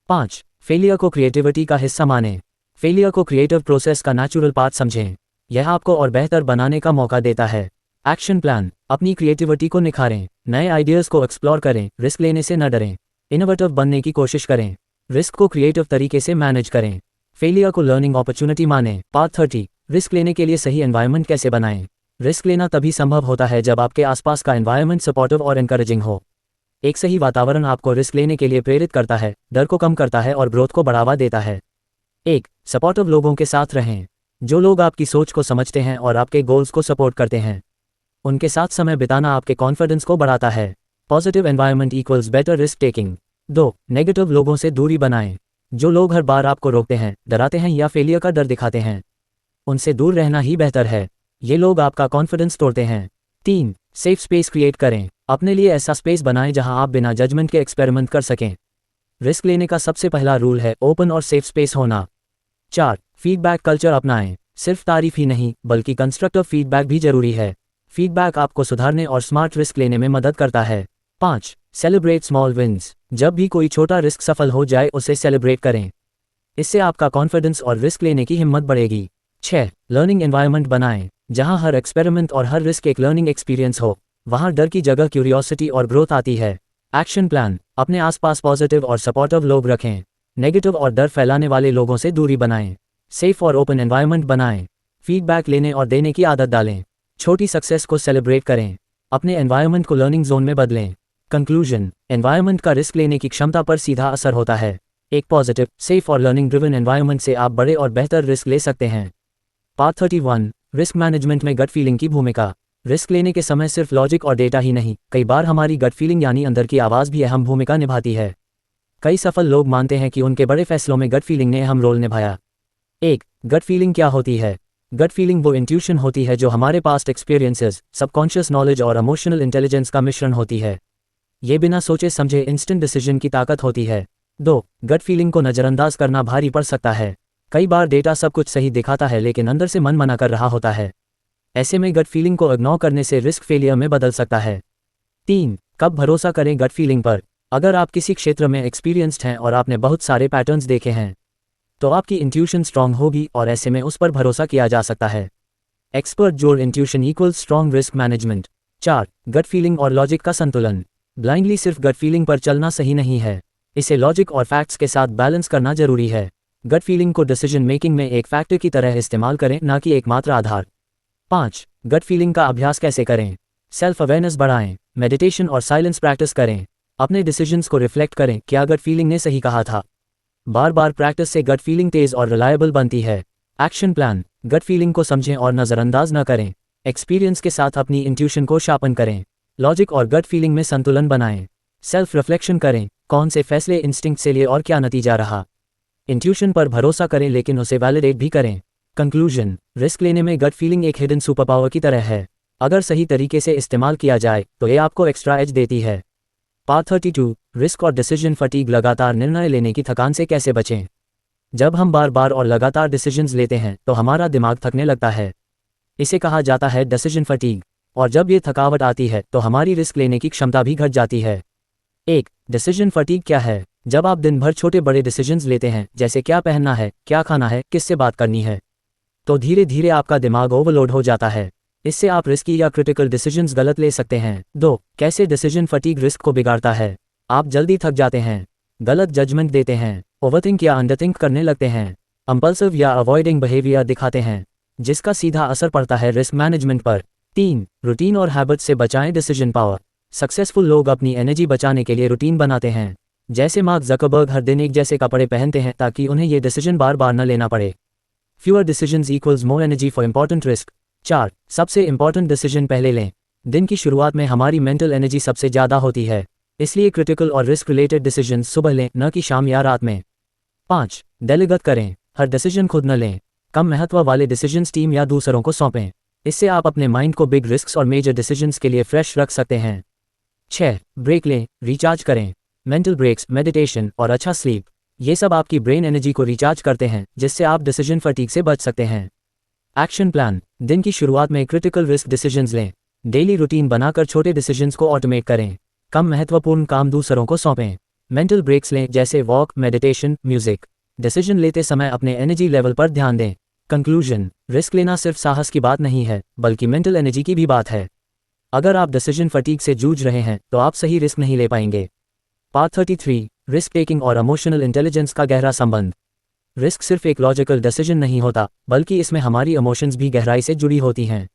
S1: 5. फेलियर को क्रिएटिविटी का हिस्सा मानें। फेलियर को क्रिएटिव प्रोसेस का नेचुरल पार्ट समझें। यह आपको और बेहतर बनाने का मौका देता है। एक्शन प्लान, अपनी क्रिएटिविटी को निखारें, नए आइडियाज़ को एक्सप्लोर करें, रिस्क लेने से न डरें, इनोवेटिव बनने की कोशिश करें, रिस्क को क्रिएटिव तरीके से मैनेज करें, फेलियर को लर्निंग अपॉर्चुनिटी मानें। पार्ट 30, रिस्क लेने के लिए सही एनवायरनमेंट कैसे बनाएं। रिस्क लेना तभी संभव होता है जब आपके आसपास का एनवायरनमेंट सपोर्टिव और एनकरेजिंग हो। एक सही वातावरण आपको रिस्क लेने के लिए प्रेरित करता है, डर को कम करता है और ग्रोथ को बढ़ावा देता है। 1. सपोर्टिव लोगों के साथ रहें। जो लोग आपकी सोच को समझते हैं और आपके गोल्स को सपोर्ट करते हैं, उनके साथ समय बिताना आपके कॉन्फिडेंस को बढ़ाता है। Positive environment equals better risk taking. 2. Negative लोगों से दूरी बनाएं। जो लोग हर बार आपको रोकते हैं, डराते हैं या फेलियर का डर दिखाते हैं, उनसे दूर रहना ही बेहतर है। ये लोग आपका कॉन्फिडेंस तोड़ते हैं। 3. सेफ स्पेस क्रिएट करें। अपने लिए ऐसा स्पेस बनाएं जहां आप बिना जजमेंट के एक्सपेरिमेंट कर सकें। रिस्क लेने का सबसे पहला रूल है ओपन और सेफ स्पेस होना। 4. फीडबैक कल्चर अपनाएं। सिर्फ तारीफ ही नहीं बल्कि कंस्ट्रक्टिव फीडबैक भी जरूरी है। फीडबैक आपको सुधारने और स्मार्ट रिस्क लेने में मदद करता है। 5. Celebrate small wins. जब भी कोई छोटा रिस्क सफल हो जाए उसे सेलिब्रेट करें। इससे आपका कॉन्फिडेंस और रिस्क लेने की हिम्मत बढ़ेगी। 6. लर्निंग एनवायरनमेंट बनाएं। जहां हर एक्सपेरिमेंट और हर रिस्क एक लर्निंग एक्सपीरियंस हो, वहां डर की जगह क्यूरियोसिटी और ग्रोथ आती है। एक्शन प्लान, अपने आसपास पॉजिटिव और सपोर्टिव लोग रखें। नेगेटिव और डर फैलाने वाले लोगों से दूरी बनाएं। सेफ और ओपन एनवायरनमेंट बनाएं। फीडबैक लेने और देने की आदत डालें। छोटी सक्सेस को सेलिब्रेट करें। अपने एनवायरनमेंट को लर्निंग जोन में बदलें। कंक्लूजन, एनवायरनमेंट का रिस्क लेने की क्षमता पर सीधा असर होता है। एक पॉजिटिव, सेफ और लर्निंग ड्रिवन एनवायरनमेंट से आप बड़े और बेहतर रिस्क ले सकते हैं। पार्ट 31, रिस्क मैनेजमेंट में गट फीलिंग की भूमिका। रिस्क लेने के समय सिर्फ लॉजिक और डेटा ही नहीं, कई बार हमारी गट फीलिंग यानी अंदर की आवाज़ भी अहम भूमिका निभाती है। कई सफल लोग मानते हैं कि उनके बड़े फैसलों में गट फीलिंग ने अहम रोल निभाया। 1. गट फीलिंग क्या होती है? गट फीलिंग वो इंट्यूशन होती है जो हमारे पास्ट एक्सपीरियंसेस, सबकॉन्शियस नॉलेज और इमोशनल इंटेलिजेंस का मिश्रण होती है। ये बिना सोचे समझे इंस्टेंट डिसीजन की ताकत होती है। 2. गट फीलिंग को नज़रअंदाज करना भारी पड़ सकता है। कई बार डेटा सब कुछ सही दिखाता है लेकिन अंदर से मन मना कर रहा होता है। ऐसे में गट फीलिंग को इग्नोर करने से रिस्क फेलियर में बदल सकता है। 3. कब भरोसा करें गट फीलिंग पर? अगर आप किसी क्षेत्र में एक्सपीरियंस्ड हैं और आपने बहुत सारे पैटर्न्स देखे हैं, तो आपकी इंट्यूशन स्ट्रांग होगी और ऐसे में उस पर भरोसा किया जा सकता है। एक्सपर्ट जोड़ intuition equals strong risk management. 4. Gut feeling और लॉजिक का संतुलन। ब्लाइंडली सिर्फ गट फीलिंग पर चलना सही नहीं है, इसे लॉजिक और फैक्ट्स के साथ बैलेंस करना जरूरी है। गट फीलिंग को डिसीजन मेकिंग में एक फैक्टर की तरह इस्तेमाल करें, ना कि एकमात्र आधार। 5. गट फीलिंग का अभ्यास कैसे करें? सेल्फ अवेयरनेस बढ़ाएं, मेडिटेशन और साइलेंस प्रैक्टिस करें। अपने डिसीजंस को रिफ्लेक्ट करें, क्या गट फीलिंग ने सही कहा था? बार बार प्रैक्टिस से गट फीलिंग तेज और रिलायबल बनती है। एक्शन प्लान, गट फीलिंग को समझें और नज़रअंदाज न करें। एक्सपीरियंस के साथ अपनी इंट्यूशन को शार्पन करें। लॉजिक और गट फीलिंग में संतुलन बनाएं। सेल्फ रिफ्लेक्शन करें, कौन से फैसले इंस्टिंक्ट से लिए और क्या नतीजा रहा। इंट्यूशन पर भरोसा करें लेकिन उसे वैलिडेट भी करें। कंक्लूजन, रिस्क लेने में गट फीलिंग एक हिडन सुपर पावर की तरह है। अगर सही तरीके से इस्तेमाल किया जाए तो ये आपको एक्स्ट्रा एज देती है। पार्ट 32, रिस्क और डिसीजन फटीग। लगातार निर्णय लेने की थकान से कैसे बचें? जब हम बार बार और लगातार डिसीजंस लेते हैं तो हमारा दिमाग थकने लगता है। इसे कहा जाता है डिसीजन फटीग, और जब ये थकावट आती है तो हमारी रिस्क लेने की क्षमता भी घट जाती है। 1. डिसीजन फटीग क्या है? जब आप दिन भर छोटे बड़े डिसीजंस लेते हैं, जैसे क्या पहनना है, क्या खाना है, किससे बात करनी है, तो धीरे धीरे आपका दिमाग ओवरलोड हो जाता है। इससे आप रिस्की या क्रिटिकल डिसीजंस गलत ले सकते हैं। 2. कैसे डिसीजन फटीग रिस्क को बिगाड़ता है? आप जल्दी थक जाते हैं, गलत जजमेंट देते हैं, ओवरथिंक या अंडरथिंक करने लगते हैं, इंपल्सिव या अवॉइडिंग बिहेवियर दिखाते हैं, जिसका सीधा असर पड़ता है रिस्क मैनेजमेंट पर। 3. रूटीन और हैबिट से बचाएं डिसीजन पावर। सक्सेसफुल लोग अपनी एनर्जी बचाने के लिए रूटीन बनाते हैं। जैसे मार्क ज़करबर्ग हर दिन एक जैसे कपड़े पहनते हैं ताकि उन्हें ये डिसीजन बार बार न लेना पड़े। Fewer decisions equals more energy for important risk. 4. सबसे इंपॉर्टेंट डिसीजन पहले लें। दिन की शुरुआत में हमारी मेंटल एनर्जी सबसे ज़्यादा होती है, इसलिए क्रिटिकल और रिस्क रिलेटेड डिसीजन सुबह लें, न कि शाम या रात में। 5. डेलीगेट करें, हर डिसीजन खुद न लें। कम महत्व वाले डिसीजंस टीम या दूसरों को सौंपें। इससे आप अपने माइंड को बिग रिस्क्स और मेजर डिसीजंस के लिए फ्रेश रख सकते हैं। 6. ब्रेक लें, रिचार्ज करें। मेंटल ब्रेक्स, मेडिटेशन और अच्छा स्लीप, ये सब आपकी ब्रेन एनर्जी को रिचार्ज करते हैं, जिससे आप डिसीजन फटीग से बच सकते हैं। Action plan. दिन की शुरुआत में क्रिटिकल रिस्क डिसीजंस लें। डेली रूटीन बनाकर छोटे डिसीजंस को ऑटोमेट करें। कम महत्वपूर्ण काम दूसरों को सौंपें। मेंटल ब्रेक्स लें, जैसे वॉक, मेडिटेशन, म्यूजिक। डिसीजन लेते समय अपने एनर्जी लेवल पर ध्यान दें। कंक्लूजन। रिस्क लेना सिर्फ साहस की बात नहीं है, बल्कि मेंटल एनर्जी की भी बात है। अगर आप डिसीजन फटीग से जूझ रहे हैं तो आप सही रिस्क नहीं ले पाएंगे। पार्ट 33। रिस्क टेकिंग और इमोशनल इंटेलिजेंस का गहरा संबंध। रिस्क सिर्फ एक लॉजिकल डिसीजन नहीं होता, बल्कि इसमें हमारी इमोशंस भी गहराई से जुड़ी होती हैं।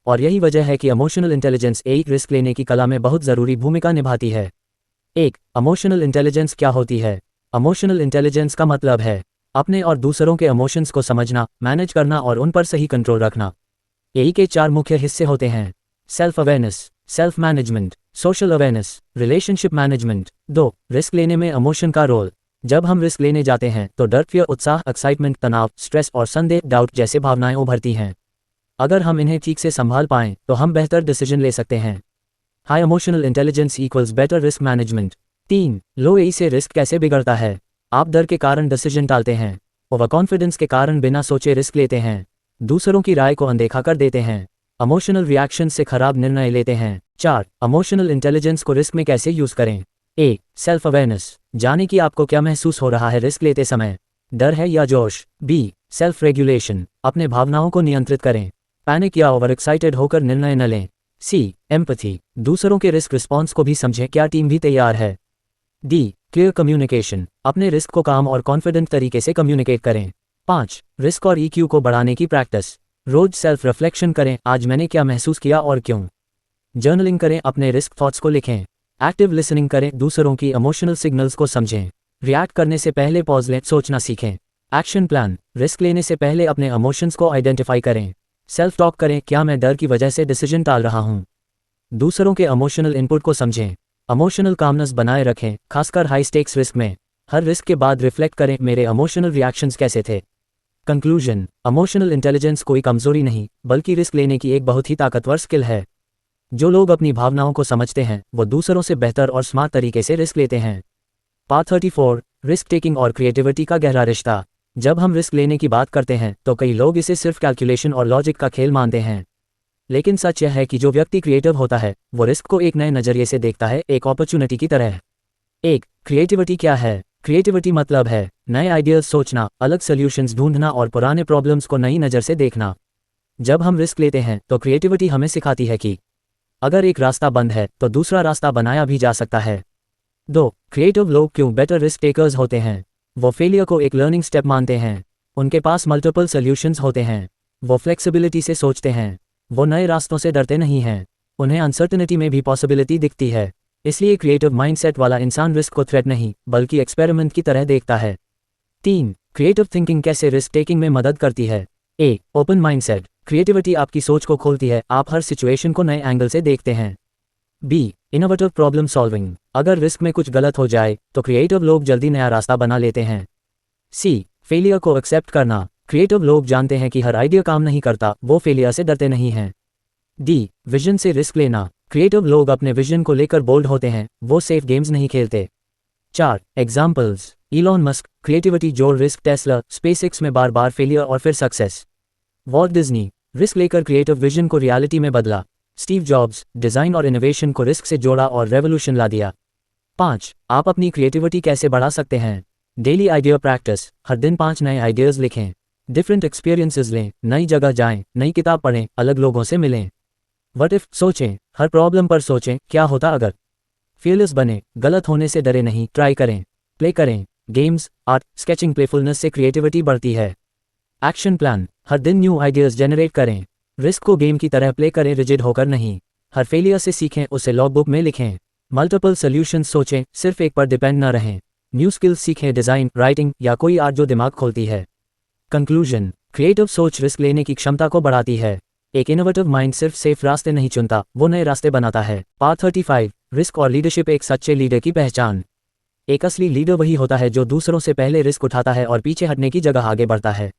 S1: और यही वजह है कि इमोशनल इंटेलिजेंस एक रिस्क लेने की कला में बहुत ज़रूरी भूमिका निभाती है। एक, इमोशनल इंटेलिजेंस क्या होती है? इमोशनल इंटेलिजेंस का मतलब है अपने और दूसरों के इमोशंस को समझना, मैनेज करना और उन पर सही कंट्रोल रखना। यही के 4 मुख्य हिस्से होते हैं: self awareness, self management, social awareness, relationship management. 2, risk लेने में इमोशन का रोल। जब हम रिस्क लेने जाते हैं तो डर, फियर, उत्साह, एक्साइटमेंट, तनाव, स्ट्रेस और संदेह, डाउट जैसे भावनाएं उभरती हैं। अगर हम इन्हें ठीक से संभाल पाएं तो हम बेहतर डिसीजन ले सकते हैं। High emotional intelligence equals better risk management. 3, लो एई से रिस्क कैसे बिगड़ता है? आप डर के कारण डिसीजन टालते हैं, ओवर कॉन्फिडेंस के कारण बिना सोचे रिस्क लेते हैं, दूसरों की राय को अनदेखा कर देते हैं, इमोशनल रिएक्शन से खराब निर्णय लेते हैं। 4, इमोशनल इंटेलिजेंस को रिस्क में कैसे यूज करें? ए, सेल्फ अवेयरनेस, जाने कि आपको क्या महसूस हो रहा है रिस्क लेते समय, डर है या जोश। बी, सेल्फ रेगुलेशन, अपने भावनाओं को नियंत्रित करें, पैनिक या ओवर एक्साइटेड होकर निर्णय न लें। सी, एम्पैथी, दूसरों के रिस्क रिस्पॉन्स को भी समझें, क्या टीम भी तैयार है। डी, क्लियर कम्युनिकेशन, अपने रिस्क को काम और कॉन्फिडेंट तरीके से कम्युनिकेट करें। 5, रिस्क और ईक्यू को बढ़ाने की प्रैक्टिस, रोज सेल्फ रिफ्लेक्शन करें, आज मैंने क्या महसूस किया और क्यों। जर्नलिंग करें, अपने रिस्क थॉट्स को लिखें। एक्टिव लिसनिंग करें, दूसरों की इमोशनल सिग्नल्स को समझें, रिएक्ट करने से पहले पॉज लें, सोचना सीखें। एक्शन प्लान, रिस्क लेने से पहले अपने इमोशंस को आइडेंटिफाई करें, सेल्फ टॉक करें, क्या मैं डर की वजह से डिसीजन टाल रहा हूँ। दूसरों के इमोशनल इनपुट को समझें, इमोशनल कामनेस बनाए रखें, खासकर हाई स्टेक्स रिस्क में। हर रिस्क के बाद रिफ्लेक्ट करें, मेरे इमोशनल रिएक्शंस कैसे थे। कंक्लूजन, इमोशनल इंटेलिजेंस कोई कमजोरी नहीं, बल्कि रिस्क लेने की एक बहुत ही ताकतवर स्किल है। जो लोग अपनी भावनाओं को समझते हैं वो दूसरों से बेहतर और स्मार्ट तरीके से रिस्क लेते हैं। पार्ट 34, रिस्क टेकिंग और क्रिएटिविटी का गहरा रिश्ता। जब हम रिस्क लेने की बात करते हैं तो कई लोग इसे सिर्फ कैलकुलेशन और लॉजिक का खेल मानते हैं, लेकिन सच यह है कि जो व्यक्ति क्रिएटिव होता है वो रिस्क को एक नए नज़रिए से देखता है, एक अपॉर्चुनिटी की तरह। एक, क्रिएटिविटी क्या है? क्रिएटिविटी मतलब है नए आइडियाज सोचना, अलग सॉल्यूशंस ढूंढना और पुराने प्रॉब्लम्स को नई नज़र से देखना। जब हम रिस्क लेते हैं तो क्रिएटिविटी हमें सिखाती है कि अगर एक रास्ता बंद है तो दूसरा रास्ता बनाया भी जा सकता है। 2, क्रिएटिव लोग क्यों बेटर रिस्क टेकर्स होते हैं? वो फेलियर को एक लर्निंग स्टेप मानते हैं, उनके पास मल्टीपल सॉल्यूशंस होते हैं, वो फ्लेक्सिबिलिटी से सोचते हैं, वो नए रास्तों से डरते नहीं हैं, उन्हें अनसर्टेनिटी में भी पॉसिबिलिटी दिखती है। इसलिए क्रिएटिव माइंडसेट वाला इंसान रिस्क को थ्रेट नहीं बल्कि एक्सपेरिमेंट की तरह देखता है। 3, क्रिएटिव थिंकिंग कैसे रिस्क टेकिंग में मदद करती है? ए, ओपन माइंडसेट, क्रिएटिविटी आपकी सोच को खोलती है, आप हर सिचुएशन को नए एंगल से देखते हैं। बी, इनोवेटिव प्रॉब्लम सॉल्विंग, अगर रिस्क में कुछ गलत हो जाए तो क्रिएटिव लोग जल्दी नया रास्ता बना लेते हैं। सी, फेलियर को एक्सेप्ट करना, क्रिएटिव लोग जानते हैं कि हर आइडिया काम नहीं करता, वो फेलियर से डरते नहीं हैं। डी, विजन से रिस्क लेना, क्रिएटिव लोग अपने विजन को लेकर बोल्ड होते हैं, वो सेफ गेम्स नहीं खेलते। 4, एग्जाम्पल्स, इलॉन मस्क, क्रिएटिविटी जोड़ रिस्क, टेस्ला, स्पेसएक्स में बार बार फेलियर और फिर सक्सेस। वॉल्ट डिज्नी, रिस्क लेकर क्रिएटिव विजन को रियलिटी में बदला। स्टीव जॉब्स, डिज़ाइन और इनोवेशन को रिस्क से जोड़ा और रेवोल्यूशन ला दिया। 5, आप अपनी क्रिएटिविटी कैसे बढ़ा सकते हैं? डेली आइडिया प्रैक्टिस, हर दिन 5 नए आइडियाज़ लिखें, डिफरेंट एक्सपीरियंसेस लें, नई जगह जाएं, नई किताब पढ़ें, अलग लोगों से मिलें। व्हाट इफ सोचें, हर प्रॉब्लम पर सोचें, क्या होता अगर। फियरलेस बने, गलत होने से डरे नहीं, ट्राई करें, प्ले करें, गेम्स, आर्ट, स्केचिंग, प्लेफुलनेस से क्रिएटिविटी बढ़ती है। एक्शन प्लान, हर दिन न्यू आइडियाज़ जनरेट करें, रिस्क को गेम की तरह प्ले करें, रिजिड होकर नहीं, हर फेलियर से सीखें, उसे लॉगबुक में लिखें, मल्टीपल सॉल्यूशंस सोचें, सिर्फ एक पर डिपेंड न रहें, न्यू स्किल्स सीखें, डिज़ाइन, राइटिंग या कोई आर्ट जो दिमाग खोलती है। कंक्लूजन, क्रिएटिव सोच रिस्क लेने की क्षमता को बढ़ाती है। एक इनोवेटिव माइंड सिर्फ सेफ रास्ते नहीं चुनता, वो नए रास्ते बनाता है। पार्ट 35, रिस्क और लीडरशिप, एक सच्चे लीडर की पहचान। एक असली लीडर वही होता है जो दूसरों से पहले रिस्क उठाता है और पीछे हटने की जगह आगे बढ़ता है।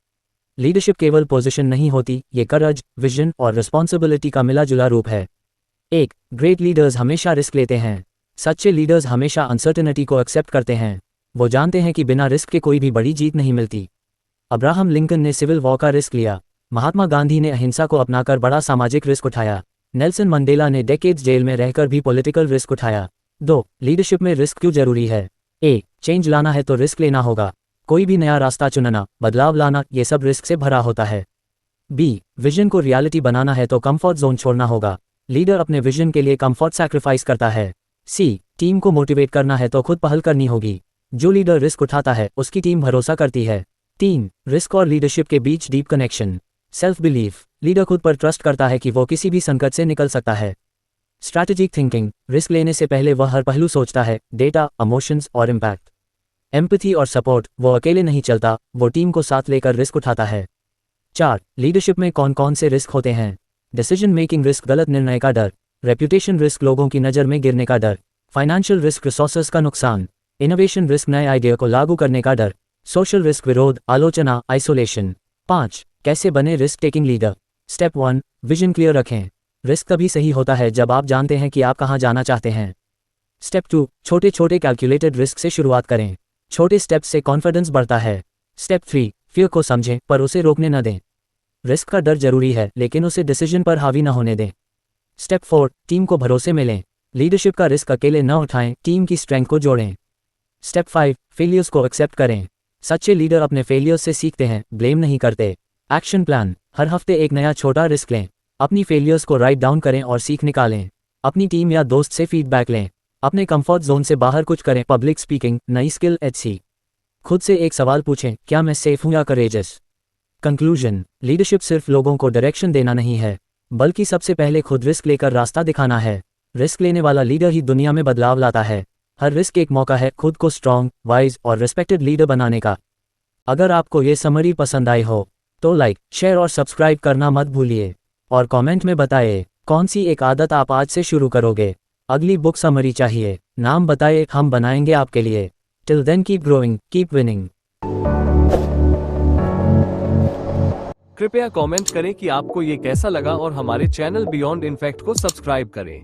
S1: लीडरशिप केवल पोजीशन नहीं होती, ये करेज, विजन और रिस्पॉन्सिबिलिटी का मिला जुला रूप है। एक, ग्रेट लीडर्स हमेशा रिस्क लेते हैं। सच्चे लीडर्स हमेशा अनसर्टेनिटी को एक्सेप्ट करते हैं, वो जानते हैं कि बिना रिस्क के कोई भी बड़ी जीत नहीं मिलती। अब्राहम लिंकन ने सिविल वॉर का रिस्क लिया। महात्मा गांधी ने अहिंसा को अपनाकर बड़ा सामाजिक रिस्क उठाया। नेल्सन मंडेला ने डेकेड्स जेल में रहकर भी पॉलिटिकल रिस्क उठाया। 2. लीडरशिप में रिस्क क्यों जरूरी है? ए. चेंज लाना है तो रिस्क लेना होगा। कोई भी नया रास्ता चुनना, बदलाव लाना, ये सब रिस्क से भरा होता है। बी. विजन को रियलिटी बनाना है तो कंफर्ट जोन छोड़ना होगा। लीडर अपने विजन के लिए कंफर्ट सैक्रिफाइस करता है। सी. टीम को मोटिवेट करना है तो खुद पहल करनी होगी। जो लीडर रिस्क उठाता है उसकी टीम भरोसा करती है। 3. रिस्क और लीडरशिप के बीच deep connection. Self belief. Leader खुद पर ट्रस्ट करता है कि वो किसी भी संकट से निकल सकता है। Strategic thinking. रिस्क लेने से पहले वह हर पहलू सोचता है, डेटा, इमोशंस और इम्पैक्ट। एम्पैथी और सपोर्ट। वो अकेले नहीं चलता, वो टीम को साथ लेकर रिस्क उठाता है। 4. लीडरशिप में कौन कौन से रिस्क होते हैं? डिसीजन मेकिंग रिस्क, गलत निर्णय का डर। रेप्यूटेशन रिस्क, लोगों की नज़र में गिरने का डर। फाइनेंशियल रिस्क, रिसोर्सेज का नुकसान। इनोवेशन रिस्क, नए आइडिया को लागू करने का डर। सोशल रिस्क, विरोध, आलोचना, आइसोलेशन। 5. कैसे बने risk taking leader? Step 1. Vision clear रखें। रिस्क तभी सही होता है जब आप जानते हैं कि आप कहां जाना चाहते हैं। स्टेप 2. छोटे छोटे कैलकुलेटेड रिस्क से शुरुआत करें। छोटे स्टेप से कॉन्फिडेंस बढ़ता है। स्टेप 3. फियर को समझें पर उसे रोकने न दें। रिस्क का डर जरूरी है लेकिन उसे डिसीजन पर हावी न होने दें। स्टेप 4. टीम को भरोसे में लें। लीडरशिप का रिस्क अकेले न उठाएं, टीम की स्ट्रेंथ को जोड़ें। स्टेप 5. फेलियर्स को एक्सेप्ट करें। सच्चे लीडर अपने फेलियर्स से सीखते हैं, ब्लेम नहीं करते। Action plan. हर हफ्ते एक नया छोटा रिस्क लें। अपनी फेलियर्स को राइट डाउन करें और सीख निकालें। अपनी टीम या दोस्त से फीडबैक लें। अपने कंफर्ट जोन से बाहर कुछ करें, पब्लिक स्पीकिंग, नई स्किल, एचसी। खुद से एक सवाल पूछें, क्या मैं सेफ हूं या करेजस? कंक्लूजन। लीडरशिप सिर्फ लोगों को डायरेक्शन देना नहीं है, बल्कि सबसे पहले खुद रिस्क लेकर रास्ता दिखाना है। रिस्क लेने वाला लीडर ही दुनिया में बदलाव लाता है। हर रिस्क एक मौका है खुद को स्ट्रॉन्ग, वाइज और रिस्पेक्टेड लीडर बनाने का। अगर आपको ये समरी पसंद आई हो तो लाइक, शेयर और सब्सक्राइब करना मत भूलिए। और कमेंट में बताइए कौन सी एक आदत आप आज से शुरू करोगे। अगली बुक समरी चाहिए, नाम बताइए, हम बनाएंगे आपके लिए। Till then keep growing, keep winning.
S2: कृपया कमेंट करें कि आपको ये कैसा लगा और हमारे चैनल बियॉन्ड इनफैक्ट को सब्सक्राइब करें।